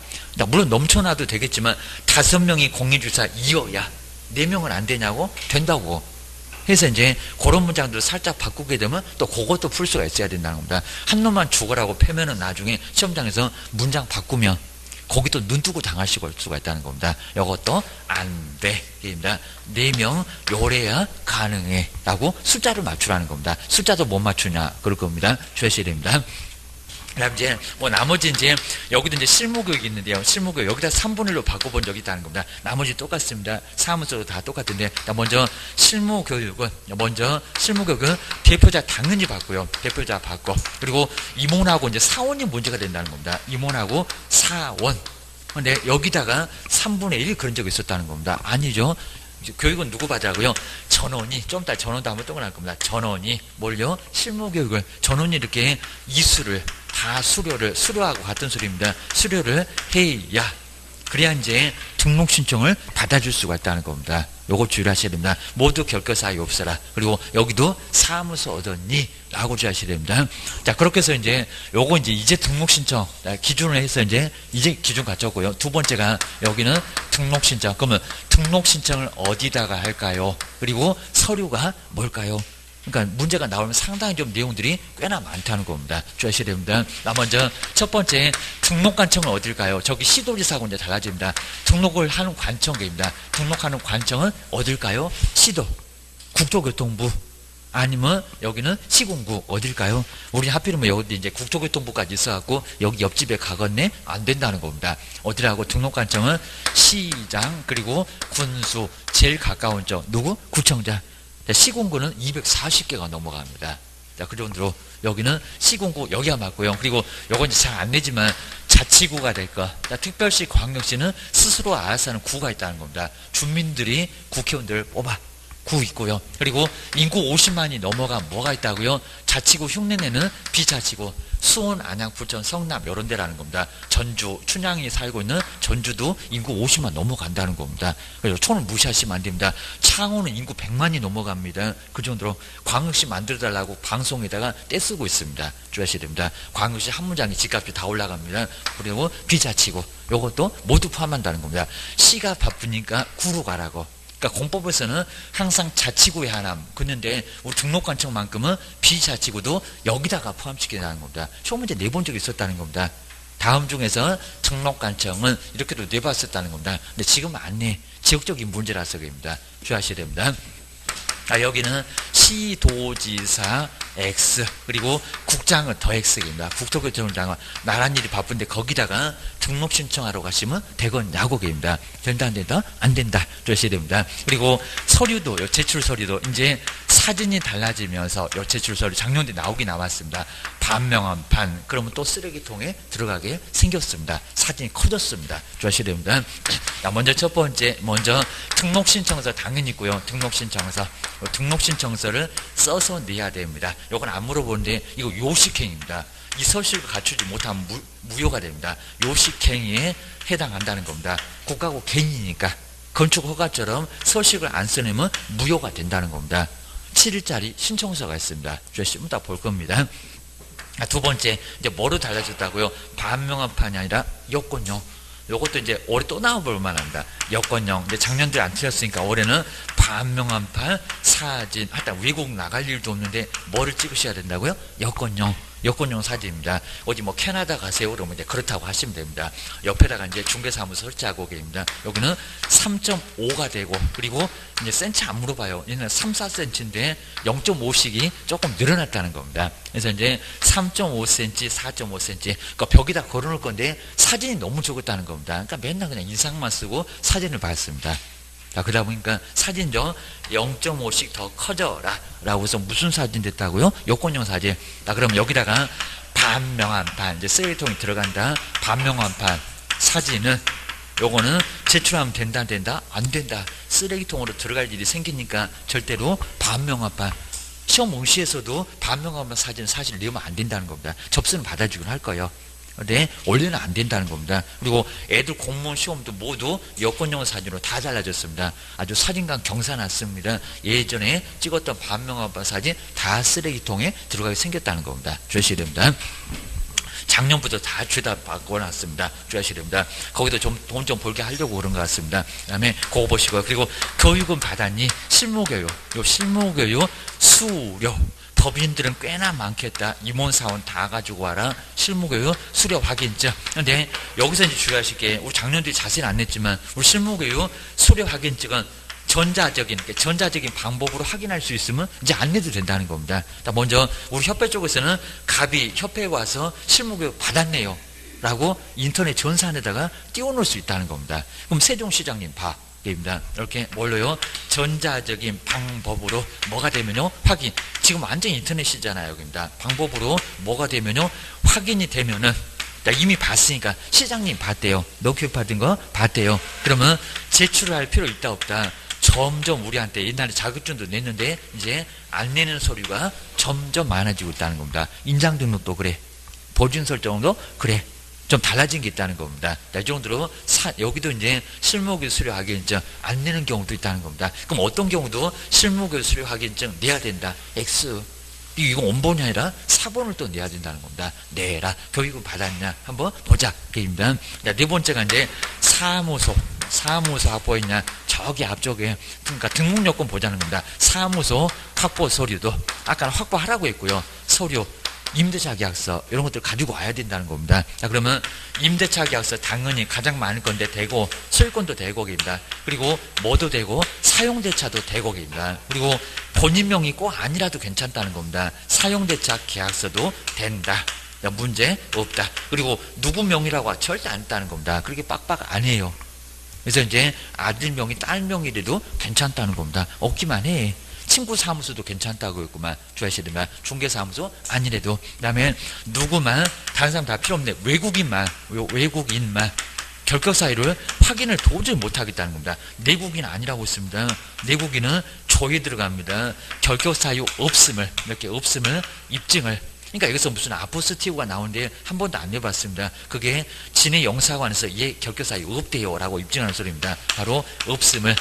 A: 물론 넘쳐나도 되겠지만 5명이 공인중개사이어야 4명은 안 되냐고? 된다고. 그래서 이제 그런 문장들을 살짝 바꾸게 되면 또 그것도 풀 수가 있어야 된다는 겁니다. 한 놈만 죽으라고 패면은 나중에 시험장에서 문장 바꾸면 거기도 눈 뜨고 당할 수가 있다는 겁니다. 이것도 안 돼. 입니다. 4명 요래야 가능해. 라고 숫자를 맞추라는 겁니다. 숫자도 못 맞추냐. 그럴 겁니다. 주의하셔야 됩니다. 그다음 이제 나머지 이제 여기도 이제 실무교육이 있는데요. 실무교육 여기다 3분의 1로 바꿔본 적이 있다는 겁니다. 나머지 똑같습니다. 사무소도 다 똑같은데 먼저 실무교육은 대표자 당연히 받고요. 대표자 받고 그리고 임원하고 이제 사원이 문제가 된다는 겁니다. 임원하고 사원. 근데 여기다가 3분의 1 그런 적이 있었다는 겁니다. 아니죠. 교육은 누구 받자고요? 전원이 좀 이따 전원도 한번 떠날 겁니다. 전원이 뭘요? 실무교육을 전원이 이렇게 이수를 다 수료하고 같은 소리입니다. 수료를 해야 그래야 이제 등록 신청을 받아줄 수가 있다는 겁니다. 요거 주의하셔야 됩니다. 모두 결결사유 없어라. 그리고 여기도 사무소 얻었니? 라고 주의하셔야 됩니다. 자, 그렇게 해서 이제 요거 이제 등록 신청 기준을 해서 이제 기준 갖췄고요. 두 번째가 여기는 등록 신청. 그러면 등록 신청을 어디다가 할까요? 그리고 서류가 뭘까요? 그러니까 문제가 나오면 상당히 좀 내용들이 꽤나 많다는 겁니다. 주의하셔야 됩니다. 먼저 첫 번째 등록관청은 어딜까요? 저기 시도지사하고 이제 달라집니다. 등록을 하는 관청입니다. 등록하는 관청은 어딜까요? 시도, 국토교통부, 아니면 여기는 시군구 어딜까요? 우리 하필이면 여기 이제 국토교통부까지 있어갖고 여기 옆집에 가겠네? 안 된다는 겁니다. 어디라고? 등록관청은 시장 그리고 군수 제일 가까운 쪽 누구? 구청장. 시군구는 240개가 넘어갑니다. 자, 그 정도로 여기는 시군구 여기가 맞고요. 그리고 요건 잘 안 내지만 자치구가 될 거. 자, 특별시, 광역시는 스스로 알아서 하는 구가 있다는 겁니다. 주민들이 국회의원들을 뽑아. 구 있고요. 그리고 인구 50만이 넘어가 뭐가 있다고요? 자치구 흉내내는 비자치구. 수원, 안양, 부천, 성남 이런 데라는 겁니다. 전주, 춘향이 살고 있는 전주도 인구 50만 넘어간다는 겁니다. 그래서 촌을 무시하시면 안 됩니다. 창원은 인구 100만이 넘어갑니다. 그 정도로 광역시 만들어달라고 방송에다가 떼쓰고 있습니다. 주의하셔야 됩니다. 광역시 한 문장에 집값이 다 올라갑니다. 그리고 비자치구 이것도 모두 포함한다는 겁니다. 시가 바쁘니까 구로 가라고. 그러니까 공법에서는 항상 자치구의 하남 그런데 우리 등록관청만큼은 비자치구도 여기다가 포함시키는 겁니다. 시험 문제 내본 적이 있었다는 겁니다. 다음 중에서 등록관청은 이렇게도 내봤었다는 겁니다. 근데 지금 안 내. 지역적인 문제라서 그입니다. 주의하셔야 됩니다. 여기는 시도지사 X 그리고 국장은 더 X입니다. 국토교통부장은 나란 일이 바쁜데 거기다가 등록 신청하러 가시면 되겠냐고 입니다. 된다 안 된다? 안 된다. 주셔야 됩니다. 그리고 서류도 제출 서류도 이제 사진이 달라지면서 제출 서류 작년에 나왔습니다. 반명한 판 그러면 또 쓰레기통에 들어가게 생겼습니다. 사진이 커졌습니다. 주셔야 됩니다. 먼저 첫 번째 등록신청서 당연히 있고요. 등록신청서를 써서 내야 됩니다. 이건 안 물어보는데 이거 요식행위입니다. 이 서식을 갖추지 못하면 무효가 됩니다. 요식행위에 해당한다는 겁니다. 국가고 개인이니까 건축허가처럼 서식을 안 써내면 무효가 된다는 겁니다. 7일짜리 신청서가 있습니다. 좀 이따 볼 겁니다. 두 번째 이제 뭐로 달라졌다고요? 반명함판이 아니라 여권용. 요것도 이제 올해 또 나와볼 만합니다. 여권용. 근데 작년들 안 틀렸으니까 올해는 반명함판 사진. 하여튼 외국 나갈 일도 없는데 뭐를 찍으셔야 된다고요? 여권용. 여권용 사진입니다. 어디 뭐 캐나다 가세요? 그러면 이제 그렇다고 하시면 됩니다. 옆에다가 이제 중개사무소 설치하고 계십니다. 여기는 3.5가 되고, 그리고 이제 센치 안 물어봐요. 얘는 3, 4cm인데 0.5씩이 조금 늘어났다는 겁니다. 그래서 이제 3.5cm, 4.5cm, 그러니까 벽에다 걸어놓을 건데 사진이 너무 적었다는 겁니다. 그러니까 맨날 그냥 인상만 쓰고 사진을 봤습니다. 자, 그러다 보니까 사진 좀 0.5씩 더 커져라 라고 해서 무슨 사진 됐다고요? 여권용 사진. 자, 그럼 여기다가 반명한판, 이제 쓰레기통이 들어간다. 반명한판 사진은 요거는 제출하면 된다, 안 된다? 안 된다. 쓰레기통으로 들어갈 일이 생기니까 절대로 반명한판, 시험 응시에서도 반명한판 사진은 사실 넣으면 안 된다는 겁니다. 접수는 받아주긴 할 거예요. 근데 원래는 안 된다는 겁니다. 그리고 애들 공무원 시험도 모두 여권용 사진으로 다 달라졌습니다. 아주 사진관 경사났습니다. 예전에 찍었던 반명한판 사진 다 쓰레기통에 들어가게 생겼다는 겁니다. 주의하셔야 됩니다. 작년부터 다 죄다 바꿔놨습니다. 주의하셔야 됩니다. 거기도 좀 돈 좀 벌게 하려고 그런 것 같습니다. 그 다음에 그거 보시고요. 그리고 교육은 받았니? 실무교육. 요 실무교육 수료. 법인들은 꽤나 많겠다. 임원사원 다 가지고 와라. 실무교육 수료 확인증. 근데 여기서 이제 주의하실 게, 우리 작년도 자세히 안 냈지만 우리 실무교육 수료 확인증은 전자적인 방법으로 확인할 수 있으면 이제 안 내도 된다는 겁니다. 먼저 우리 협회 쪽에서는 갑이 협회에 와서 실무교육 받았네요 라고 인터넷 전산에다가 띄워놓을 수 있다는 겁니다. 그럼 세종시장님 봐. 입니다. 이렇게 뭘로요? 전자적인 방법으로 뭐가 되면요? 확인. 지금 완전 인터넷 시잖아요. 여기입니다. 방법으로 뭐가 되면요? 확인이 되면은, 이미 봤으니까 시장님 봤대요. 너 교육받은 거 봤대요. 그러면 제출을 할 필요 있다 없다. 점점 우리한테 옛날에 자격증도 냈는데 이제 안 내는 서류가 점점 많아지고 있다는 겁니다. 인장등록도 그래. 보증설정도 그래. 좀 달라진 게 있다는 겁니다. 이 정도로 여기도 이제 실무교육 수료 확인증 안 내는 경우도 있다는 겁니다. 그럼 어떤 경우도 실무교육 수료 확인증 내야 된다. X. 이거 원본이 아니라 4번을 또 내야 된다는 겁니다. 내라. 교육을 받았냐? 한번 보자. 그입니다. 네 번째가 이제 사무소 확보 있냐? 저기 앞쪽에, 그러니까 등록요건 보자는 겁니다. 사무소 확보 서류도 아까는 확보하라고 했고요. 서류. 임대차 계약서 이런 것들 가지고 와야 된다는 겁니다. 자, 그러면 임대차 계약서 당연히 가장 많을 건데 되고, 소유권도 대곡입니다. 그리고 뭐도 되고 사용대차도 대곡입니다. 그리고 본인 명이 꼭 아니라도 괜찮다는 겁니다. 사용대차 계약서도 된다. 문제 없다. 그리고 누구 명이라고 절대 안 했다는 겁니다. 그렇게 빡빡 안 해요. 그래서 이제 아들 명의 딸 명이라도 괜찮다는 겁니다. 없기만 해. 친구 사무소도 괜찮다고 했구만. 주의하셔야 됩니다. 중개사무소 아니래도. 그 다음에 누구만, 다른 사람 다 필요 없네. 외국인만 결격 사유를 확인을 도저히 못하겠다는 겁니다. 내국인 아니라고 했습니다. 내국인은 조에 들어갑니다. 결격 사유 없음을, 이렇게 없음을 입증을. 그러니까 여기서 무슨 아포스티브가 나오는데 한 번도 안 내봤습니다. 그게 진해 영사관에서 얘 결격 사유 없대요 라고 입증하는 소리입니다. 바로 없음을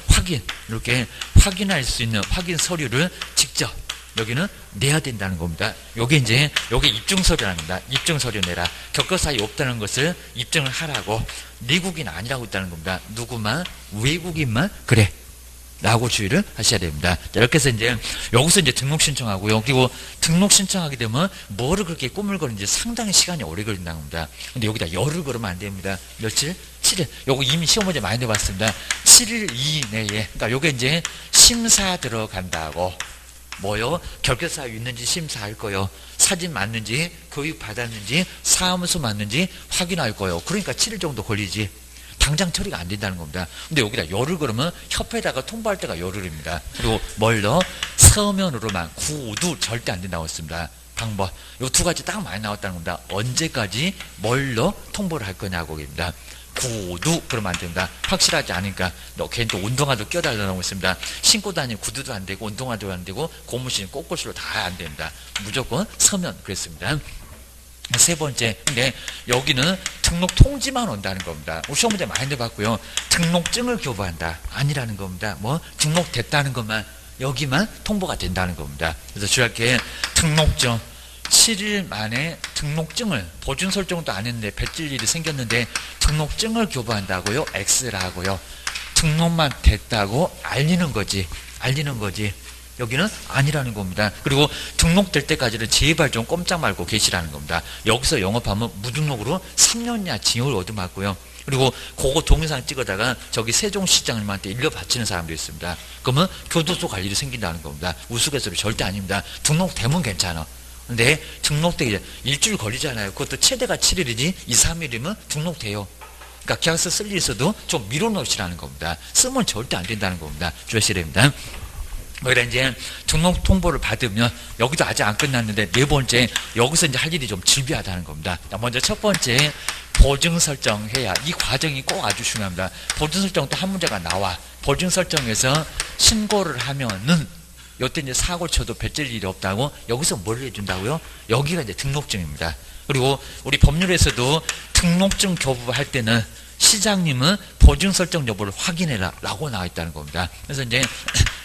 A: 확인, 이렇게 확인할 수 있는 확인 서류를 직접 여기는 내야 된다는 겁니다. 요게 입증 서류라는 겁니다. 입증 서류 내라. 결격 사유 없다는 것을 입증을 하라고. 내국인 아니라고 했다는 겁니다. 누구만, 외국인만 그래 라고 주의를 하셔야 됩니다. 자, 이렇게 해서 이제 여기서 이제 등록 신청하고요. 그리고 등록 신청하게 되면 뭐를 그렇게 꾸물거리는지 상당히 시간이 오래 걸린다는 겁니다. 근데 여기다 열을 걸으면 안 됩니다. 며칠? 7일. 요거 이미 시험 문제 많이 내봤습니다. 7일 이내에. 그러니까 요게 이제 심사 들어간다고. 결격 사유 있는지 심사할 거요. 사진 맞는지, 교육 받았는지, 사무소 맞는지 확인할 거요. 그러니까 7일 정도 걸리지. 당장 처리가 안 된다는 겁니다. 근데 여기다 열을 걸으면 협회에다가 통보할 때가 열흘입니다. 그리고 서면으로만, 구두 절대 안 된다고 했습니다. 방법. 요 두 가지 딱 많이 나왔다는 겁니다. 언제까지 뭘로 통보를 할 거냐고입니다. 구두 그러면 안 됩니다. 확실하지 않으니까. 괜히 또 운동화도 껴달라고 했습니다. 신고 다니는 구두도 안 되고, 운동화도 안 되고, 고무신 꼬꼬시로 다 안 됩니다. 무조건 서면 그랬습니다. 세 번째, 근데 여기는 등록 통지만 온다는 겁니다. 시험 문제 많이 내봤고요. 등록증을 교부한다. 아니라는 겁니다. 등록됐다는 것만, 여기만 통보가 된다는 겁니다. 그래서 주의할 게 등록증, 7일 만에 등록증을, 보증 설정도 안 했는데 뱉을 일이 생겼는데 등록증을 교부한다고요? X라고요. 등록만 됐다고 알리는 거지. 여기는 아니라는 겁니다. 그리고 등록될 때까지는 제발 좀 꼼짝 말고 계시라는 겁니다. 여기서 영업하면 무등록으로 3년이나 징역을 얻어맞고요. 그리고 그거 동영상 찍어다가 저기 세종시장님한테 일러 바치는 사람도 있습니다. 그러면 교도소 갈 일이 생긴다는 겁니다. 우스갯소리 절대 아닙니다. 등록되면 괜찮아. 근데 등록되기 전에 일주일 걸리잖아요. 그것도 최대가 7일이지 2, 3일이면 등록돼요. 그러니까 계약서 쓸 일 있어도 좀 밀어넣으시라는 겁니다. 쓰면 절대 안 된다는 겁니다. 주의하셔야 됩니다. 그래 이제 등록 통보를 받으면 여기도 아직 안 끝났는데 네 번째 여기서 이제 할 일이 좀 질비하다는 겁니다. 먼저 첫 번째 보증 설정해야 이 과정이 꼭 아주 중요합니다. 보증 설정 때 한 문제가 나와. 보증 설정에서 신고를 하면은 이때 이제 사고 쳐도 뱉을 일이 없다고 여기서 뭘 해준다고요? 여기가 이제 등록증입니다. 그리고 우리 법률에서도 등록증 교부할 때는 시장님은 보증 설정 여부를 확인해라 라고 나와 있다는 겁니다. 그래서 이제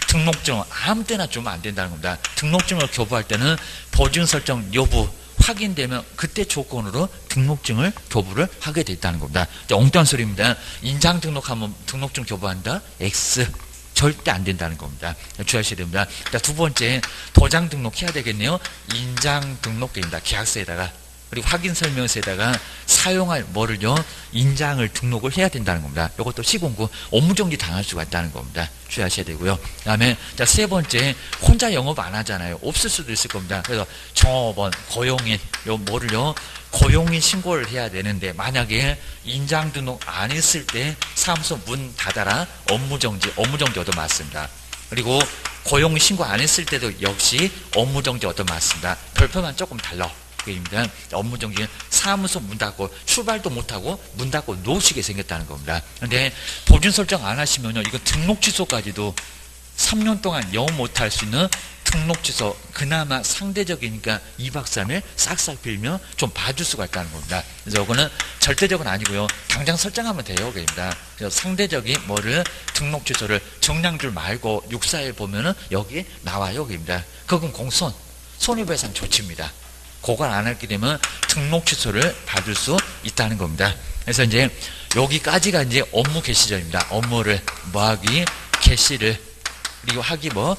A: 등록증 아무 때나 주면 안 된다는 겁니다. 등록증을 교부할 때는 보증 설정 여부 확인되면 그때 조건으로 등록증을 교부를 하게 돼 있다는 겁니다. 엉뚱한 소리입니다. 인장 등록하면 등록증 교부한다? X. 절대 안 된다는 겁니다. 주의하셔야 됩니다. 자, 두 번째 도장 등록해야 되겠네요. 인장 등록됩니다. 계약서에다가. 그리고 확인 설명서에다가 사용할 뭐를요? 인장을 등록을 해야 된다는 겁니다. 이것도 시공구 업무정지 당할 수가 있다는 겁니다. 주의하셔야 되고요. 그 다음에 세 번째 혼자 영업 안 하잖아요. 없을 수도 있을 겁니다. 그래서 종업원, 고용인 요 뭐를요? 고용인 신고를 해야 되는데 만약에 인장 등록 안 했을 때 사무소 문 닫아라 업무정지 얻어맞습니다. 그리고 고용인 신고 안 했을 때도 역시 업무정지 얻어맞습니다. 별표만 조금 달라. 입니다. 업무정지 사무소 문 닫고 출발도 못하고 문 닫고 놓으시게 생겼다는 겁니다. 그런데 보증 설정 안 하시면요 이거 등록 취소까지도 3년 동안 영업 못할 수 있는 등록 취소 그나마 상대적이니까 2박 3일 싹싹 빌면 좀 봐줄 수가 있다는 겁니다. 그래서 이거는 절대적은 아니고요 당장 설정하면 돼요. 그입니다. 그래서 상대적인 뭐를 등록 취소를 정량줄 말고 641 보면은 여기 나와요. 그입니다. 그건 공손 손해배상 조치입니다. 그걸 안 하게 되면 등록 취소를 받을 수 있다는 겁니다. 그래서 이제 여기까지가 이제 업무 개시전입니다. 업무를 뭐하기 개시를 그리고 하기 뭐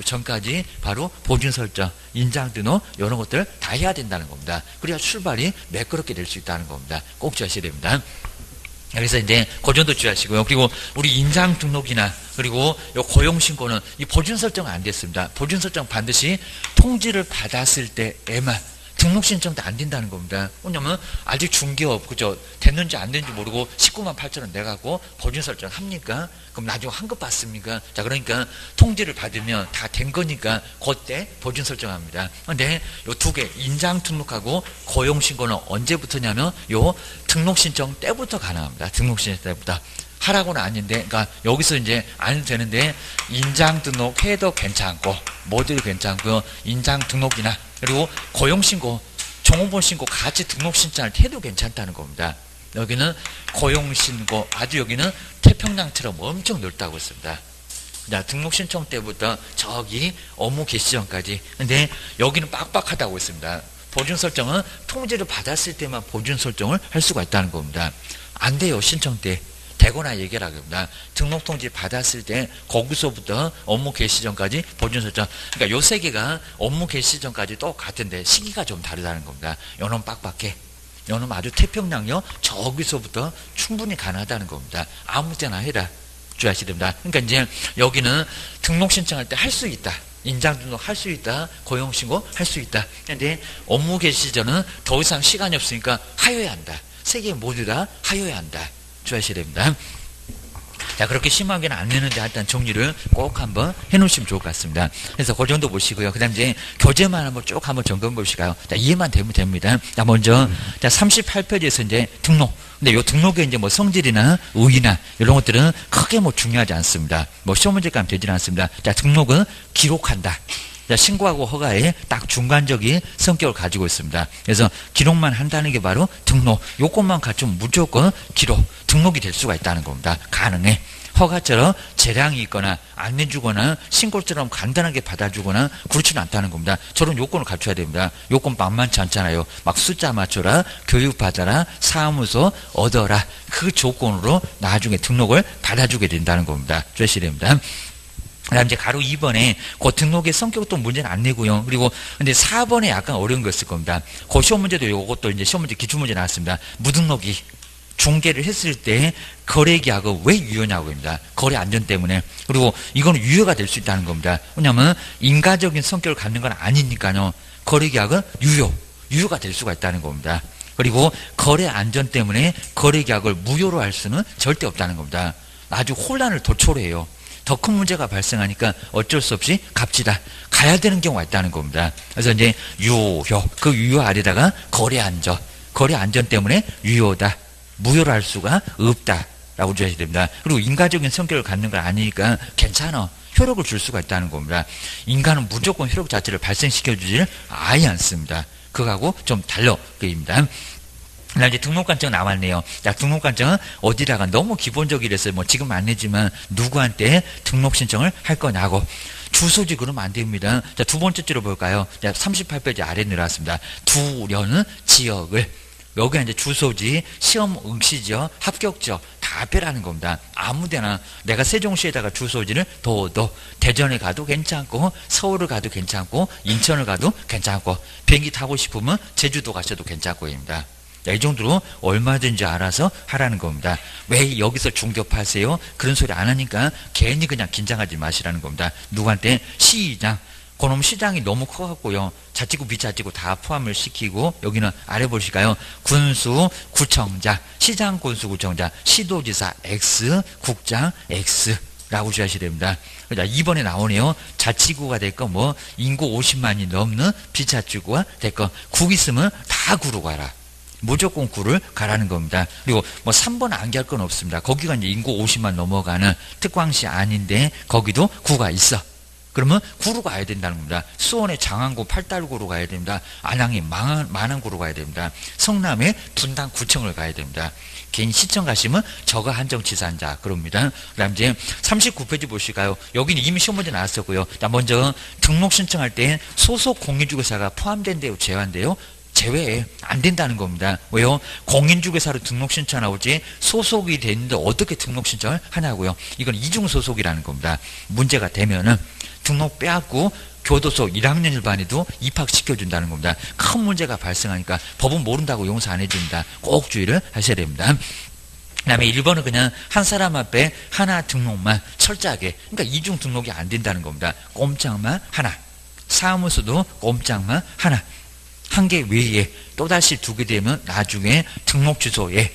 A: 전까지 바로 보증 설정, 인장 등록 이런 것들 다 해야 된다는 겁니다. 그래야 출발이 매끄럽게 될 수 있다는 겁니다. 꼭 주의하셔야 됩니다. 그래서 이제 그 정도 주의하시고요. 그리고 우리 인장 등록이나 그리고 요 고용 신고는 이 보증 설정은 안 됐습니다. 보증 설정 반드시 통지를 받았을 때에만 등록 신청도 안 된다는 겁니다. 왜냐면 아직 중개업 그죠 됐는지 안 됐는지 모르고 19만 8천 원 내갖고 보증 설정 합니까? 그럼 나중에 환급 받습니까? 자 그러니까 통지를 받으면 다 된 거니까 그때 보증 설정합니다. 근데 요 두 개 인장 등록하고 고용 신고는 언제부터냐면 요 등록 신청 때부터 가능합니다. 등록 신청 때부터. 하라고는 아닌데, 그러니까 여기서 이제 안 해도 되는데 인장 등록 해도 괜찮고 뭐들도 괜찮고요. 인장 등록이나 그리고 고용 신고, 종업원 신고 같이 등록 신청할 때 해도 괜찮다는 겁니다. 여기는 고용 신고 아주 여기는 태평양처럼 엄청 넓다고 했습니다. 자, 등록 신청 때부터 저기 업무 개시 전까지. 근데 여기는 빡빡하다고 했습니다. 보증 설정은 통지를 받았을 때만 보증 설정을 할 수가 있다는 겁니다. 안 돼요. 신청 때. 되거나 얘기를 하겁니다. 등록 통지 받았을 때 거기서부터 업무 개시 전까지 보증 설정. 그러니까 요 세 개가 업무 개시 전까지 똑같은데 시기가 좀 다르다는 겁니다. 요놈 빡빡해. 요놈 아주 태평양요. 저기서부터 충분히 가능하다는 겁니다. 아무 때나 해라. 주의하셔야 됩니다. 그러니까 이제 여기는 등록 신청할 때 할 수 있다. 인장 등록 할 수 있다. 고용 신고 할 수 있다. 그런데 업무 개시 전은 더 이상 시간이 없으니까 하여야 한다. 세 개 모두 다 하여야 한다. 주의하셔야 됩니다. 자, 그렇게 심하게는 안 내는데 일단 정리를 꼭 한번 해놓으시면 좋을 것 같습니다. 그래서 그 정도 보시고요. 그 다음 이제 교재만 한번 쭉 한번 점검해 보실까요? 자, 이해만 되면 됩니다. 자, 먼저, 자, 38페이지에서 이제 등록. 근데 요 등록에 이제 뭐 성질이나 의의나 이런 것들은 크게 뭐 중요하지 않습니다. 뭐 시험 문제감 되지는 않습니다. 자, 등록은 기록한다. 자, 신고하고 허가에 딱 중간적인 성격을 가지고 있습니다. 그래서 기록만 한다는 게 바로 등록. 요것만 갖추면 무조건 기록, 등록이 될 수가 있다는 겁니다. 가능해. 허가처럼 재량이 있거나 안 내주거나 신고처럼 간단하게 받아주거나 그렇지는 않다는 겁니다. 저런 요건을 갖춰야 됩니다. 요건 만만치 않잖아요. 막 숫자 맞춰라, 교육받아라, 사무소 얻어라. 그 조건으로 나중에 등록을 받아주게 된다는 겁니다. 주의하셔야 됩니다. 그다음 이제 가로 2번에 그 등록의 성격도 문제는 안 내고요. 그리고 근데 4번에 약간 어려운 거 있을 겁니다. 그 시험 문제도 이것도 이제 시험 문제 기출 문제 나왔습니다. 무등록이 중개를 했을 때 거래계약은 왜 유효냐고입니다. 거래 안전 때문에. 그리고 이거는 유효가 될 수 있다는 겁니다. 왜냐하면 인가적인 성격을 갖는 건 아니니까요. 거래계약은 유효가 될 수가 있다는 겁니다. 그리고 거래 안전 때문에 거래계약을 무효로 할 수는 절대 없다는 겁니다. 아주 혼란을 도초래해요. 더 큰 문제가 발생하니까 어쩔 수 없이 갑시다. 가야 되는 경우가 있다는 겁니다. 그래서 이제 유효, 그 유효 아래다가 거래 안전 때문에 유효다. 무효로 할 수가 없다라고 주셔야 됩니다. 그리고 인가적인 성격을 갖는 건 아니니까 괜찮아. 효력을 줄 수가 있다는 겁니다. 인간은 무조건 효력 자체를 발생시켜주질 아예 않습니다. 그거하고 좀 달라 그입니다. 나 이제 등록관청 남았네요. 자, 등록관청은 어디다가 너무 기본적이라서 뭐 지금 안 내지만 누구한테 등록 신청을 할 거냐고. 주소지 그러면 안 됩니다. 자, 두 번째 줄로 볼까요? 자, 38페이지 아래 내려왔습니다. 두려는 지역을. 여기가 이제 주소지, 시험 응시지역, 합격지역 다 빼라는 겁니다. 아무데나 내가 세종시에다가 주소지를 둬도 대전에 가도 괜찮고 서울을 가도 괜찮고 인천을 가도 괜찮고 비행기 타고 싶으면 제주도 가셔도 괜찮고입니다. 이 정도로 얼마든지 알아서 하라는 겁니다. 왜 여기서 중개업하세요? 그런 소리 안 하니까 괜히 그냥 긴장하지 마시라는 겁니다. 누구한테? 시장. 그놈 시장이 너무 커갖고요. 자치구, 비자치구 다 포함을 시키고 여기는 아래 보실까요? 군수, 구청장, 시장, 군수, 구청장, 시도지사 X, 국장 X. 라고 주셔야 됩니다. 자, 2번에 나오네요. 자치구가 됐건 뭐 인구 50만이 넘는 비자치구가 됐건 국 있으면 다 구로 가라. 무조건 구를 가라는 겁니다. 그리고 뭐 3번 암기할 건 없습니다. 거기가 이제 인구 50만 넘어가는 특광시 아닌데 거기도 구가 있어. 그러면 구로 가야 된다는 겁니다. 수원의 장안구 8달구로 가야 됩니다. 안양의 만안구로 가야 됩니다. 성남의 분당구청을 가야 됩니다. 개인 시청 가시면 저가 한정치사한자 그럽니다. 그 다음 이제 39페이지 보실까요? 여기는 이미 시험 문제 나왔었고요. 자, 먼저 등록 신청할 때 소속 공인중개사가 포함된대요, 제외한대요? 제외 안 된다는 겁니다. 왜요? 공인중개사로 등록 신청하지 소속이 됐는데 어떻게 등록 신청을 하냐고요. 이건 이중소속이라는 겁니다. 문제가 되면은 등록 빼앗고 교도소 1학년 일반에도 입학시켜준다는 겁니다. 큰 문제가 발생하니까 법은 모른다고 용서 안 해줍니다. 꼭 주의를 하셔야 됩니다. 그 다음에 1번은 그냥 한 사람 앞에 하나 등록만 철저하게, 그러니까 이중 등록이 안 된다는 겁니다. 꼼짝만 하나, 사무소도 꼼짝만 하나, 한 개 외에 또다시 두게 되면 나중에 등록 주소에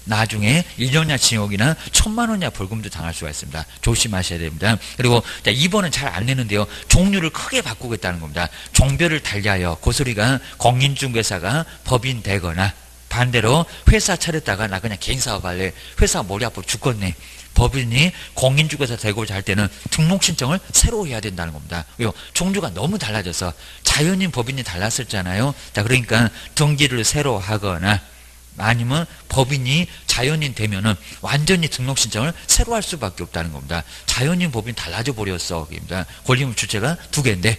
A: 나중에 1년이나 징역이나 1,000만 원이나 벌금도 당할 수가 있습니다. 조심하셔야 됩니다. 그리고 2번은 잘 안 내는데요. 종류를 크게 바꾸겠다는 겁니다. 종별을 달리하여 그 소리가 공인중개사가 법인 되거나 반대로 회사 차렸다가 나 그냥 개인 사업할래. 회사 머리 아파 죽겠네. 법인이 공인중개사 되고자 할 때는 등록 신청을 새로 해야 된다는 겁니다. 왜요? 종류가 너무 달라져서 자연인 법인이 달랐었잖아요. 자, 그러니까 등기를 새로 하거나 아니면 법인이 자연인 되면은 완전히 등록 신청을 새로 할 수밖에 없다는 겁니다. 자연인 법인 달라져 버렸어. 권리물 주체가 두 개인데.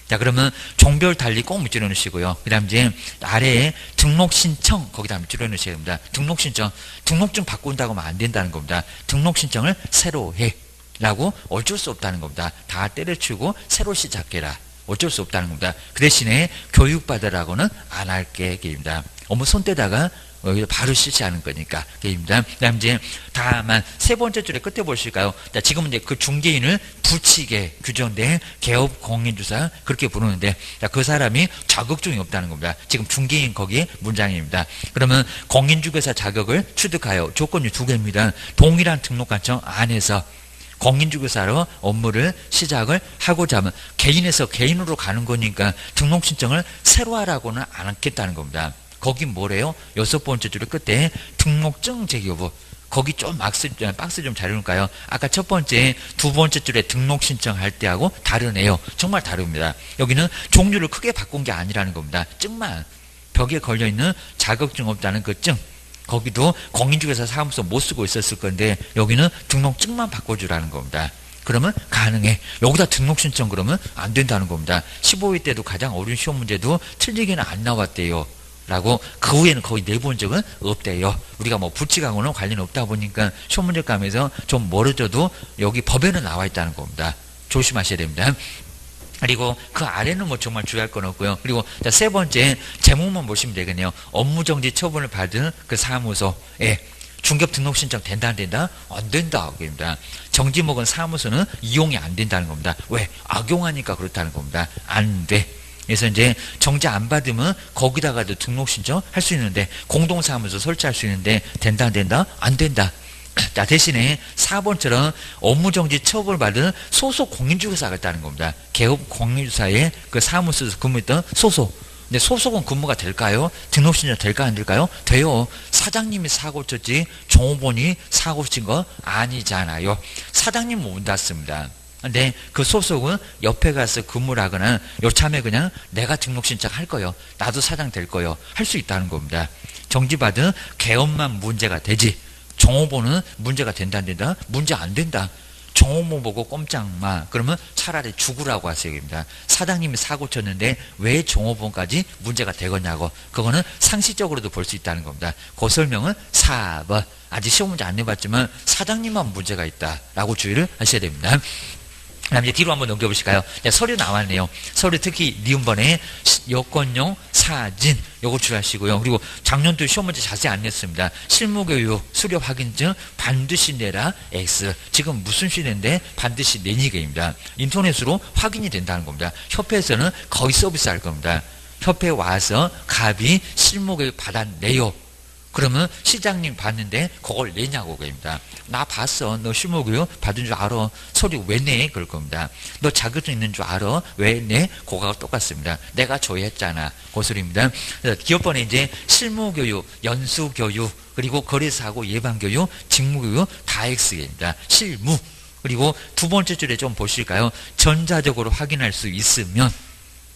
A: 자, 그러면 종별 달리 꼭 밑줄여 넣으시고요. 그 다음 이제 아래에 등록 신청 거기다 밑줄여 넣으셔야 됩니다. 등록 신청. 등록증 바꾼다고 하면 안 된다는 겁니다. 등록 신청을 새로 해. 라고 어쩔 수 없다는 겁니다. 다 때려치우고 새로 시작해라. 어쩔 수 없다는 겁니다. 그 대신에 교육받으라고는 안 할게. 입니다. 어머 손 떼다가 여기서 바로 실시하는 거니까. 입니다. 그 다음 이제 다만 세 번째 줄에 끝에 보실까요? 자, 지금은 이제 그 중개인을 부치게 규정된 개업 공인주사 그렇게 부르는데, 자, 그 사람이 자격증이 없다는 겁니다. 지금 중개인 거기에 문장입니다. 그러면 공인중개사 자격을 취득하여 조건이 두 개입니다. 동일한 등록관청 안에서 공인중개사로 업무를 시작을 하고자 하면 개인에서 개인으로 가는 거니까 등록 신청을 새로 하라고는 안 하겠다는 겁니다. 거기 뭐래요? 6번째 줄 끝에 등록증 제기 여부. 거기 좀 박스 좀 잘 읽을까요? 아까 첫 번째, 두 번째 줄에 등록 신청할 때하고 다르네요. 정말 다릅니다. 여기는 종류를 크게 바꾼 게 아니라는 겁니다. 증만 벽에 걸려있는 자격증 없다는 그 증. 거기도 공인중개사 사무소 못 쓰고 있었을 건데 여기는 등록증만 바꿔주라는 겁니다. 그러면 가능해. 여기다 등록 신청 그러면 안 된다는 겁니다. 15회 때도 가장 어려운 시험 문제도 틀리게는 안 나왔대요. 라고 그 후에는 거의 내본 적은 없대요. 우리가 뭐 불치강호는 관련 없다 보니까 시험 문제감에서 좀 멀어져도 여기 법에는 나와 있다는 겁니다. 조심하셔야 됩니다. 그리고 그 아래는 뭐 정말 주의할 건 없고요. 그리고 세 번째 제목만 보시면 되겠네요. 업무정지 처분을 받은 그 사무소에 중개업 등록 신청 된다 안 된다? 안 된다. 그럽니다. 정지 먹은 사무소는 이용이 안 된다는 겁니다. 왜? 악용하니까 그렇다는 겁니다. 안 돼. 그래서 이제 정지 안 받으면 거기다가도 등록 신청 할 수 있는데 공동사무소 설치할 수 있는데 된다 안 된다? 안 된다. 자, 대신에 4번처럼 업무정지 처분을 받은 소속 공인중개사가 있다는 겁니다. 개업 공인중개사의 그 사무소에서 근무했던 소속. 근데 소속은 근무가 될까요? 등록 신청 될까 안 될까요? 돼요. 사장님이 사고 쳤지 종업원이 사고 친 거 아니잖아요. 사장님은 못 닫습니다. 근데 그 소속은 옆에 가서 근무를 하거나 요참에 그냥 내가 등록 신청할 거요. 나도 사장 될 거요. 할 수 있다는 겁니다. 정지받은 개업만 문제가 되지. 종업원은 문제가 된다 안 된다? 문제 안 된다. 종업원 보고 꼼짝마. 그러면 차라리 죽으라고 하세요. 입니다. 사장님이 사고 쳤는데 왜 종업원까지 문제가 되겠냐고. 그거는 상식적으로도 볼 수 있다는 겁니다. 그 설명은 4번. 아직 시험 문제 안 내봤지만 사장님만 문제가 있다라고 주의를 하셔야 됩니다. 그다음 이제 뒤로 한번 넘겨보실까요? 서류 나왔네요. 서류 특히 니은번에 여권용 사진 요거 주의하시고요. 그리고 작년도 시험 문제 자세히 안 냈습니다. 실무교육 수료 확인증 반드시 내라 X. 지금 무슨 시대인데 반드시 내니게입니다. 인터넷으로 확인이 된다는 겁니다. 협회에서는 거의 서비스할 겁니다. 협회에 와서 갑이 실무교육 받아내요. 그러면 시장님 봤는데 그걸 내냐고 그럽니다. 나 봤어. 너 실무교육 받은 줄 알아. 서류 왜 내? 그럴 겁니다. 너 자격증 있는 줄 알아. 왜 내? 그거가 똑같습니다. 내가 조회했잖아. 그 소리입니다. 기업번에 이제 실무교육, 연수교육, 그리고 거래사고 예방교육, 직무교육 다 X입니다. 실무. 그리고 두 번째 줄에 좀 보실까요? 전자적으로 확인할 수 있으면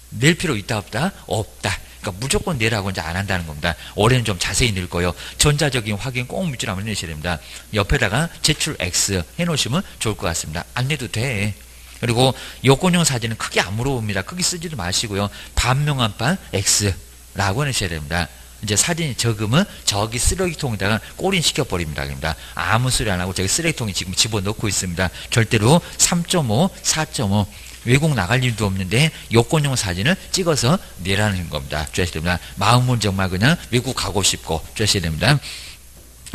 A: 낼 필요 있다 없다? 없다. 그러니까 무조건 내라고 이제 안 한다는 겁니다. 올해는 좀 자세히 낼 거예요. 전자적인 확인 꼭 밑줄 한번 내셔야 됩니다. 옆에다가 제출 X 해놓으시면 좋을 것 같습니다. 안 내도 돼. 그리고 여권용 사진은 크게 안 물어봅니다. 크게 쓰지도 마시고요. 반명한판 X라고 해놓으셔야 됩니다. 이제 사진이 적으면 저기 쓰레기통에다가 꼬린 시켜버립니다. 그럽니다. 아무 소리 안 하고 저기 쓰레기통에 지금 집어넣고 있습니다. 절대로 3.5, 4.5 외국 나갈 일도 없는데 여권용 사진을 찍어서 내라는 겁니다. 주셔야 됩니다. 마음은 정말 그냥 외국 가고 싶고 주셔야 됩니다.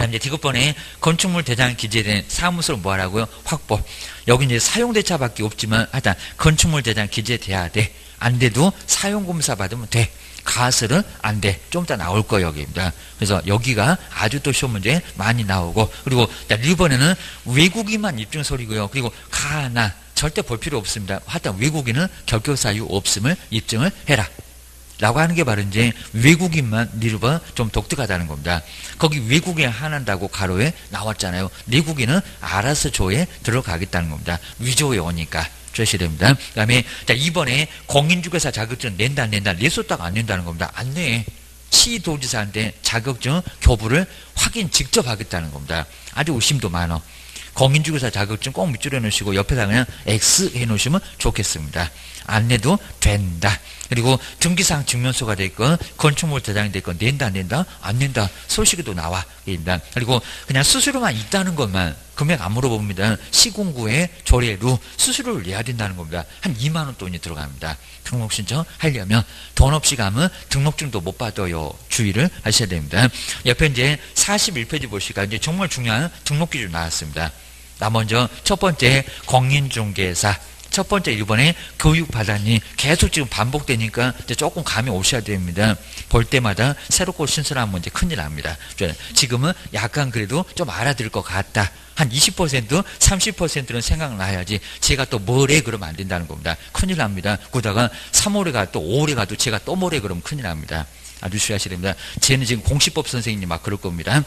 A: 이제 디귿번에 건축물 대장 기재된 사무소를 뭐하라고요? 확보. 여기 이제 사용대차밖에 없지만 하여튼 건축물 대장 기재돼야 돼. 안 돼도 사용검사 받으면 돼. 가설은 안 돼. 좀 이따 나올 거예요, 여기입니다. 그래서 여기가 아주 또 시험 문제 많이 나오고, 그리고 1번에는 외국인만 입증 서류고요. 그리고 가나 절대 볼 필요 없습니다. 하여튼 외국인은 결격 사유 없음을 입증을 해라. 라고 하는 게 바로 이제 외국인만 니르바 좀 독특하다는 겁니다. 거기 외국인 하나다고 가로에 나왔잖아요. 내국인은 알아서 조에 들어가겠다는 겁니다. 위조에 오니까. 주셔야 됩니다. 그 다음에 2번에 공인중개사 자격증 낸다 안 낸다. 냈었다가 안 낸다는 겁니다. 안 내. 시도지사한테 자격증 교부를 확인 직접 하겠다는 겁니다. 아주 의심도 많아. 공인중개사 자격증 꼭 밑줄에 놓으시고 옆에다 그냥 X 해놓으시면 좋겠습니다. 안 내도 된다. 그리고 등기사항 증명서가 됐건 건축물 대장이 됐건 낸다 안 낸다? 안 낸다. 소식에도 나와. 입니다. 그리고 그냥 수수료만 있다는 것만 금액 안 물어봅니다. 시공구에 조례로 수수료를 내야 된다는 겁니다. 한 2만 원 돈이 들어갑니다. 등록 신청 하려면 돈 없이 가면 등록증도 못 받아요. 주의를 하셔야 됩니다. 옆에 이제 41페이지 보시니까 이제 정말 중요한 등록 기준 나왔습니다. 나 먼저 첫 번째 공인중개사. 첫 번째 1번에 교육받았니? 계속 지금 반복되니까 이제 조금 감이 오셔야 됩니다. 볼 때마다 새롭고 신선하면 이제 큰일 납니다. 지금은 약간 그래도 좀 알아들 것 같다. 한 20%, 30%는 생각나야지 제가 또 뭐래 그러면 안 된다는 겁니다. 큰일 납니다. 그러다가 3월에 가도 5월에 가도 제가 또 뭐래 그러면 큰일 납니다. 아주 주의하셔야 됩니다. 쟤는 지금 공시법 선생님이 막 그럴 겁니다.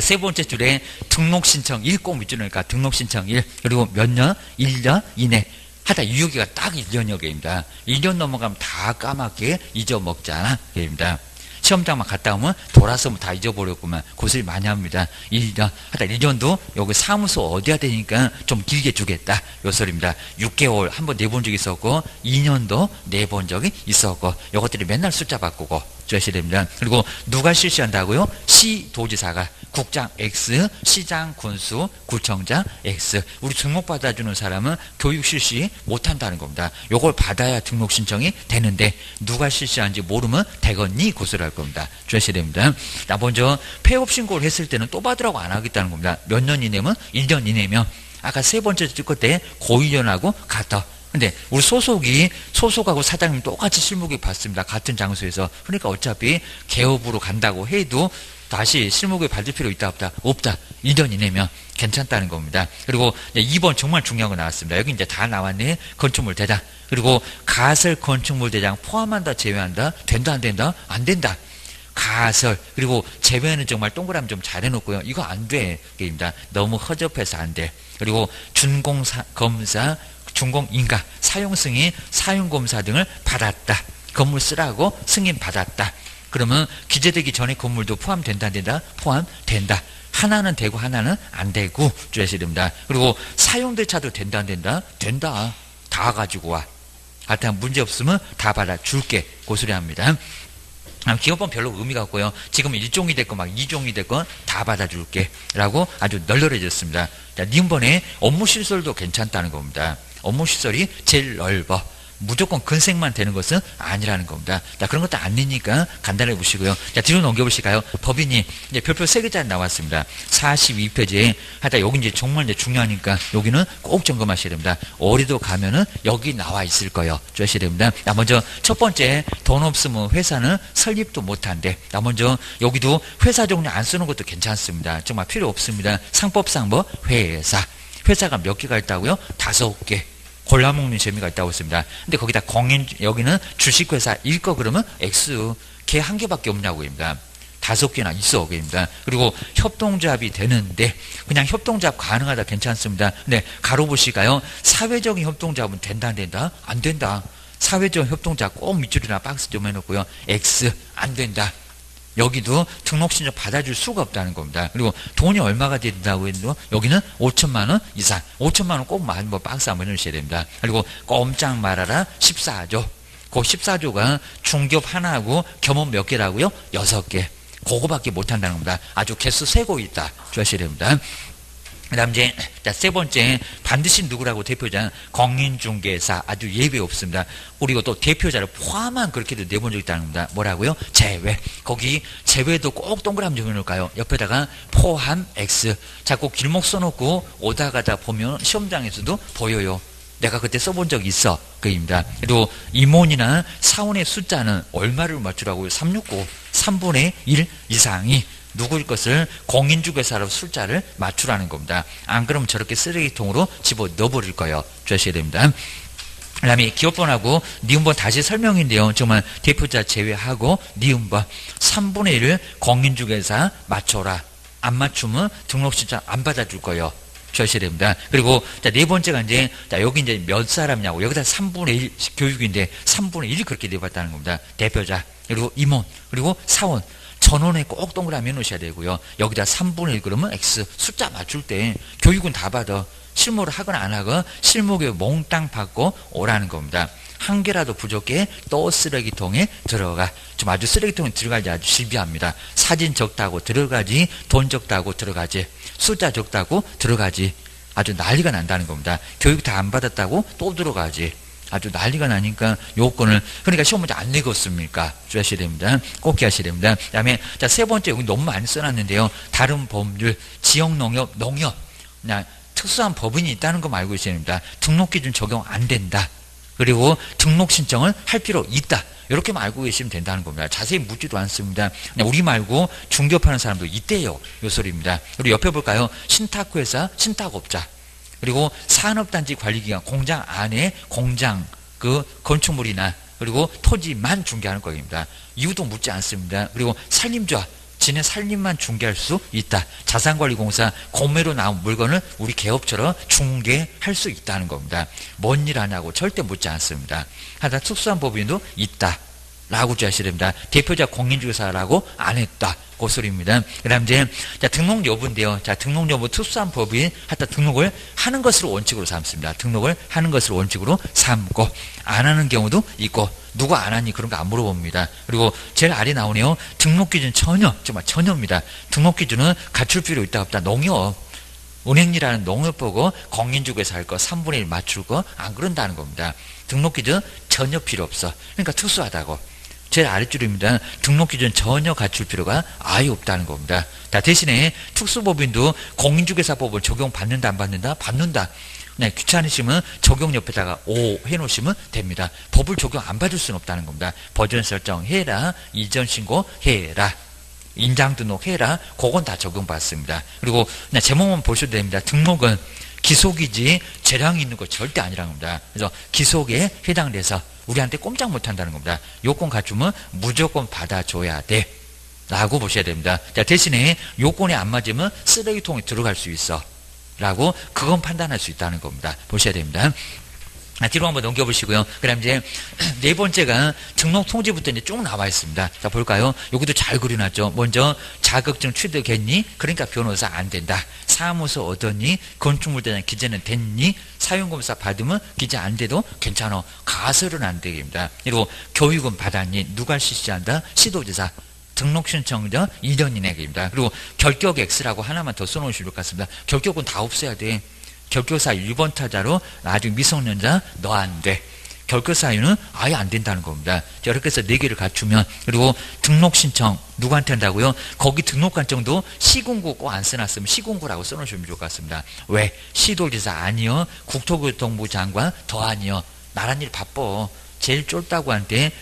A: 세 번째 줄에 등록신청 1 꼭 밑줄이니까 등록신청 1 그리고 몇 년? 1년 이내 하다 유효기가 딱 1년여개입니다. 1년 넘어가면 다 까맣게 잊어먹잖아. 입니다. 시험장만 갔다 오면 돌아서면 다 잊어버렸구만. 고소리 많이 합니다. 1년 하다 1년도 여기 사무소 어디야 되니까 좀 길게 주겠다. 요 소리입니다. 6개월 한번 내본 적이 있었고 2년도 내본 적이 있었고 요것들이 맨날 숫자 바꾸고 주셔야 됩니다. 그리고 누가 실시한다고요? 시도지사가 국장 X, 시장, 군수, 구청장 X. 우리 등록 받아주는 사람은 교육 실시 못한다는 겁니다. 요걸 받아야 등록 신청이 되는데 누가 실시하는지 모르면 대건니 고소를 할 겁니다. 주셔야 됩니다. 자, 먼저 폐업 신고를 했을 때는 또 받으라고 안 하겠다는 겁니다. 몇 년 이내면 1년 이내면 아까 세 번째 찍을 때 고1년하고 같아. 근데 우리 소속하고 사장님 똑같이 실무교육 받습니다. 같은 장소에서. 그러니까 어차피 개업으로 간다고 해도 다시 실무교육 받을 필요 있다 없다? 없다. 2년 이내면 괜찮다는 겁니다. 그리고 2번 정말 중요한 거 나왔습니다. 여기 이제 다 나왔네. 건축물 대장. 그리고 가설 건축물 대장 포함한다 제외한다? 된다 안 된다? 안 된다. 가설 그리고 제외는 정말 동그라미 좀 잘 해놓고요. 이거 안 돼. 게임이다. 너무 허접해서 안 돼. 그리고 준공검사 준공인가 사용승인 사용검사 등을 받았다. 건물 쓰라고 승인 받았다. 그러면 기재되기 전에 건물도 포함된다 안 된다? 포함된다. 하나는 되고 하나는 안 되고 주셔야 됩니다. 그리고 사용될 차도 된다 안 된다? 된다. 다 가지고 와. 하여튼 문제 없으면 다 받아줄게. 고소리 합니다. 기업은 별로 의미가 없고요. 지금 1종이 됐건 막 2종이 됐건 다 받아줄게 라고 아주 널널해졌습니다. 자, 니은번에 업무시설도 괜찮다는 겁니다. 업무시설이 제일 넓어. 무조건 근생만 되는 것은 아니라는 겁니다. 자, 그런 것도 아니니까 간단하게 보시고요. 자, 뒤로 넘겨보실까요? 법인이 이제 별표 3개짜리 나왔습니다. 42페이지에 하여튼 여기 이제 정말 이제 중요하니까 여기는 꼭 점검하셔야 됩니다. 어디도 가면은 여기 나와 있을 거예요. 주셔야 됩니다. 자, 먼저 첫 번째 돈 없으면 회사는 설립도 못한대. 자, 먼저 여기도 회사 종류 안 쓰는 것도 괜찮습니다. 정말 필요 없습니다. 상법상 뭐 회사. 회사가 몇 개가 있다고요? 5개. 골라먹는 재미가 있다고 했습니다. 근데 거기다 여기는 주식회사일 거 그러면 X, 걔 한 개밖에 없냐고 입니다. 5개나 있어, 그입니다. 그리고 협동조합이 되는데, 그냥 협동조합 가능하다, 괜찮습니다. 근데 가로 보실까요? 사회적인 협동조합은 된다, 안 된다? 안 된다. 사회적 협동조합 꼭 밑줄이나 박스 좀 해놓고요. X, 안 된다. 여기도 등록신청 받아줄 수가 없다는 겁니다. 그리고 돈이 얼마가 된다고 해도 여기는 5천만 원 이상. 5천만 원 꼭 뭐 박스 한번 해주셔야 됩니다. 그리고 꼼짝 말아라 14조. 그 14조가 중기업 하나하고 겸업 몇 개라고요? 6개. 그거밖에 못한다는 겁니다. 아주 개수 세고 있다. 주셔야 됩니다. 그 다음 이제 세 번째 반드시 누구라고 대표자 공인중개사 아주 예외 없습니다. 그리고 또 대표자를 포함한 그렇게도 내본 적 있다는 겁니다. 뭐라고요? 제외. 거기 제외도 꼭 동그라미 좀 해놓을까요? 옆에다가 포함 X. 자꾸 길목 써놓고 오다 가다 보면 시험장에서도 보여요. 내가 그때 써본 적 있어. 그입니다. 그리고 임원이나 사원의 숫자는 얼마를 맞추라고요? 369. 3분의 1 이상이 누구일 것을 공인중개사로 숫자를 맞추라는 겁니다. 안 그러면 저렇게 쓰레기통으로 집어 넣어버릴 거예요. 주셔야 됩니다. 그 다음에 기업번하고 니은번 다시 설명인데요. 정말 대표자 제외하고 니은번 3분의 1을 공인중개사 맞춰라. 안 맞추면 등록신청 안 받아줄 거예요. 주셔야 됩니다. 그리고 자, 네 번째가 이제 여기 이제 몇 사람이냐고 여기다 3분의 1 교육인데 3분의 1이 그렇게 내봤다는 겁니다. 대표자 그리고 임원 그리고 사원 전원에 꼭 동그라미 해놓으셔야 되고요. 여기다 3분의 1 그러면 X 숫자 맞출 때 교육은 다 받아. 실무를 하거나 안 하거나 실무교육 몽땅 받고 오라는 겁니다. 한 개라도 부족해 또 쓰레기통에 들어가. 좀 아주 쓰레기통에 들어가지 아주 실비합니다. 사진 적다고 들어가지 돈 적다고 들어가지 숫자 적다고 들어가지 아주 난리가 난다는 겁니다. 교육 다 안 받았다고 또 들어가지. 아주 난리가 나니까 요건을 그러니까 시험 문제 안 내겠습니까? 주셔야 됩니다. 꼭 기하셔야 됩니다. 그 다음에 자, 세 번째 여기 너무 많이 써놨는데요. 다른 법률 지역농협 그냥 특수한 법인이 있다는 거 알고 있어야 됩니다. 등록기준 적용 안 된다. 그리고 등록 신청을 할 필요 있다. 이렇게만 알고 계시면 된다는 겁니다. 자세히 묻지도 않습니다. 그냥 우리 말고 중개업하는 사람도 있대요. 요 소리입니다. 그리고 옆에 볼까요? 신탁회사, 신탁업자. 그리고 산업단지 관리기관, 공장 안에 공장, 그 건축물이나 그리고 토지만 중개하는 겁니다. 이유도 묻지 않습니다. 그리고 산림조합, 지네 산림만 중개할 수 있다. 자산관리공사, 공매로 나온 물건을 우리 개업처럼 중개할 수 있다는 겁니다. 뭔 일 하냐고 절대 묻지 않습니다. 하다 특수한 법인도 있다. 라고 주의하셔야 됩니다. 대표자 공인중개사라고 안 했다. 그 소리입니다. 그 다음 이제, 자, 등록 여부인데요. 자, 등록 여부 특수한 법인 하여튼 등록을 하는 것으로 원칙으로 삼습니다. 등록을 하는 것으로 원칙으로 삼고, 안 하는 경우도 있고, 누가 안 하니 그런 거 안 물어봅니다. 그리고 제일 아래 나오네요. 등록 기준 전혀, 정말 전혀입니다. 등록 기준은 갖출 필요 있다 없다. 농협. 은행이라는 농협 보고 공인중개사 할 거 3분의 1 맞출 거 안 그런다는 겁니다. 등록 기준 전혀 필요 없어. 그러니까 특수하다고. 제일 아랫줄입니다. 등록 기준 전혀 갖출 필요가 아예 없다는 겁니다. 자, 대신에 특수법인도 공인중개사법을 적용받는다 안 받는다? 받는다. 네, 귀찮으시면 적용 옆에다가 O 해놓으시면 됩니다. 법을 적용 안 받을 수는 없다는 겁니다. 버전 설정해라, 이전 신고해라, 인장 등록해라, 그건 다 적용받습니다. 그리고 그냥 제목만 보셔도 됩니다. 등록은 기속이지 재량이 있는 거 절대 아니라는 겁니다. 그래서 기속에 해당돼서 우리한테 꼼짝 못한다는 겁니다. 요건 갖추면 무조건 받아줘야 돼 라고 보셔야 됩니다. 자, 대신에 요건이 안 맞으면 쓰레기통에 들어갈 수 있어 라고 그건 판단할 수 있다는 겁니다. 보셔야 됩니다. 뒤로 한번 넘겨보시고요. 그 다음 이제 네 번째가 등록 통지부터 이제 쭉 나와 있습니다. 자, 볼까요? 여기도 잘 그려놨죠. 먼저 자격증 취득했니? 그러니까 변호사 안 된다. 사무소 얻었니? 건축물대장 기재는 됐니? 사용검사 받으면 기재 안 돼도 괜찮아. 가설은 안 되겠습니다. 그리고 교육은 받았니? 누가 실시한다? 시도지사. 등록 신청자 2년 이내입니다. 그리고 결격 X라고 하나만 더 써놓으실 것 같습니다. 결격은 다 없애야 돼. 결격사 1번 타자로 아직 미성년자 너 안 돼. 결격 사유는 아예 안 된다는 겁니다. 이렇게 해서 4개를 갖추면, 그리고 등록 신청 누구한테 한다고요? 거기 등록 관청도 시군구 꼭 안 써놨으면 시군구라고 써놓으시면 좋을 것 같습니다. 왜? 시도지사 아니요, 국토교통부 장관 더 아니요. 나란 일 바빠. 제일 쫄다고 한테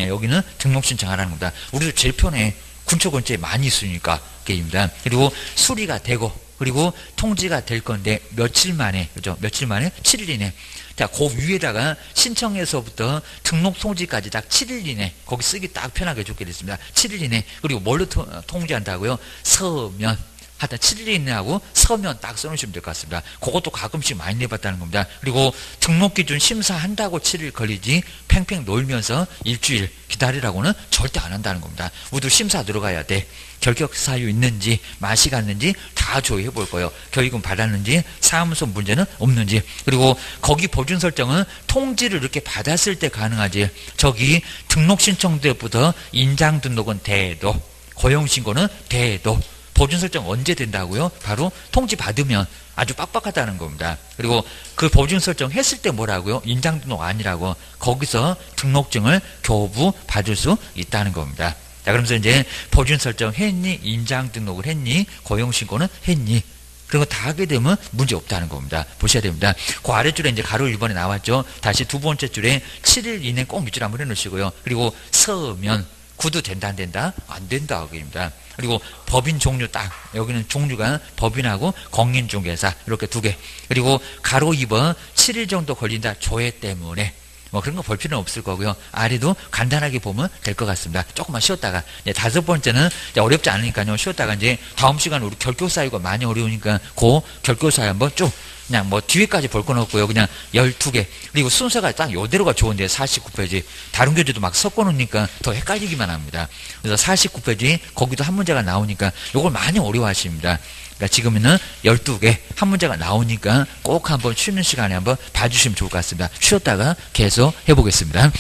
A: 여기는 등록 신청하라는 겁니다. 우리도 제일 편해. 군처 근처에 많이 있으니까 게임입니다. 그리고 수리가 되고, 그리고 통지가 될 건데 며칠 만에, 그죠? 며칠 만에 7일 이내. 자, 그 위에다가 신청에서부터 등록 통지까지 딱 7일 이내. 거기 쓰기 딱 편하게 적게 됐습니다. 7일 이내. 그리고 뭘로 통지한다고요? 서면. 하여튼 7일 이내하고 서면 딱 써놓으시면 될 것 같습니다. 그것도 가끔씩 많이 내봤다는 겁니다. 그리고 등록기준 심사한다고 7일 걸리지 팽팽 놀면서 일주일 기다리라고는 절대 안 한다는 겁니다. 우리도 심사 들어가야 돼. 결격 사유 있는지, 맛이 갔는지 다 조회해 볼 거예요. 교육은 받았는지, 사무소 문제는 없는지. 그리고 거기 보준 설정은 통지를 이렇게 받았을 때 가능하지. 저기 등록 신청 때부터 인장 등록은 돼도, 고용 신고는 돼도. 보준 설정 언제 된다고요? 바로 통지 받으면. 아주 빡빡하다는 겁니다. 그리고 그 보준 설정 했을 때 뭐라고요? 인장 등록 아니라고. 거기서 등록증을 교부 받을 수 있다는 겁니다. 자, 그러면서 이제 보준 설정 했니? 인장 등록을 했니? 고용 신고는 했니? 그런 거 다 하게 되면 문제 없다는 겁니다. 보셔야 됩니다. 그 아래줄에 이제 가로 1번에 나왔죠. 다시 두 번째 줄에 7일 이내 꼭 밑줄 한번 해놓으시고요. 그리고 서면 구두 된다 안 된다? 안 된다 그입니다. 그리고 법인 종류 딱 여기는 종류가 법인하고 공인중개사 이렇게 두 개. 그리고 가로 2번 7일 정도 걸린다 조회 때문에. 뭐 그런 거 볼 필요는 없을 거고요. 아래도 간단하게 보면 될 것 같습니다. 조금만 쉬었다가 이제 다섯 번째는 이제 어렵지 않으니까요. 쉬었다가 이제 다음 시간 우리 결격 사유가 많이 어려우니까 그 결격 사유 한번 쭉 그냥 뭐 뒤에까지 볼 건 없고요. 그냥 12개. 그리고 순서가 딱 요대로가 좋은데 49페이지. 다른 교재도 막 섞어 놓으니까 더 헷갈리기만 합니다. 그래서 49페이지 거기도 한 문제가 나오니까 요걸 많이 어려워하십니다. 그러니까 지금은 12개 한 문제가 나오니까 꼭 한번 쉬는 시간에 한번 봐주시면 좋을 것 같습니다. 쉬었다가 계속 해보겠습니다.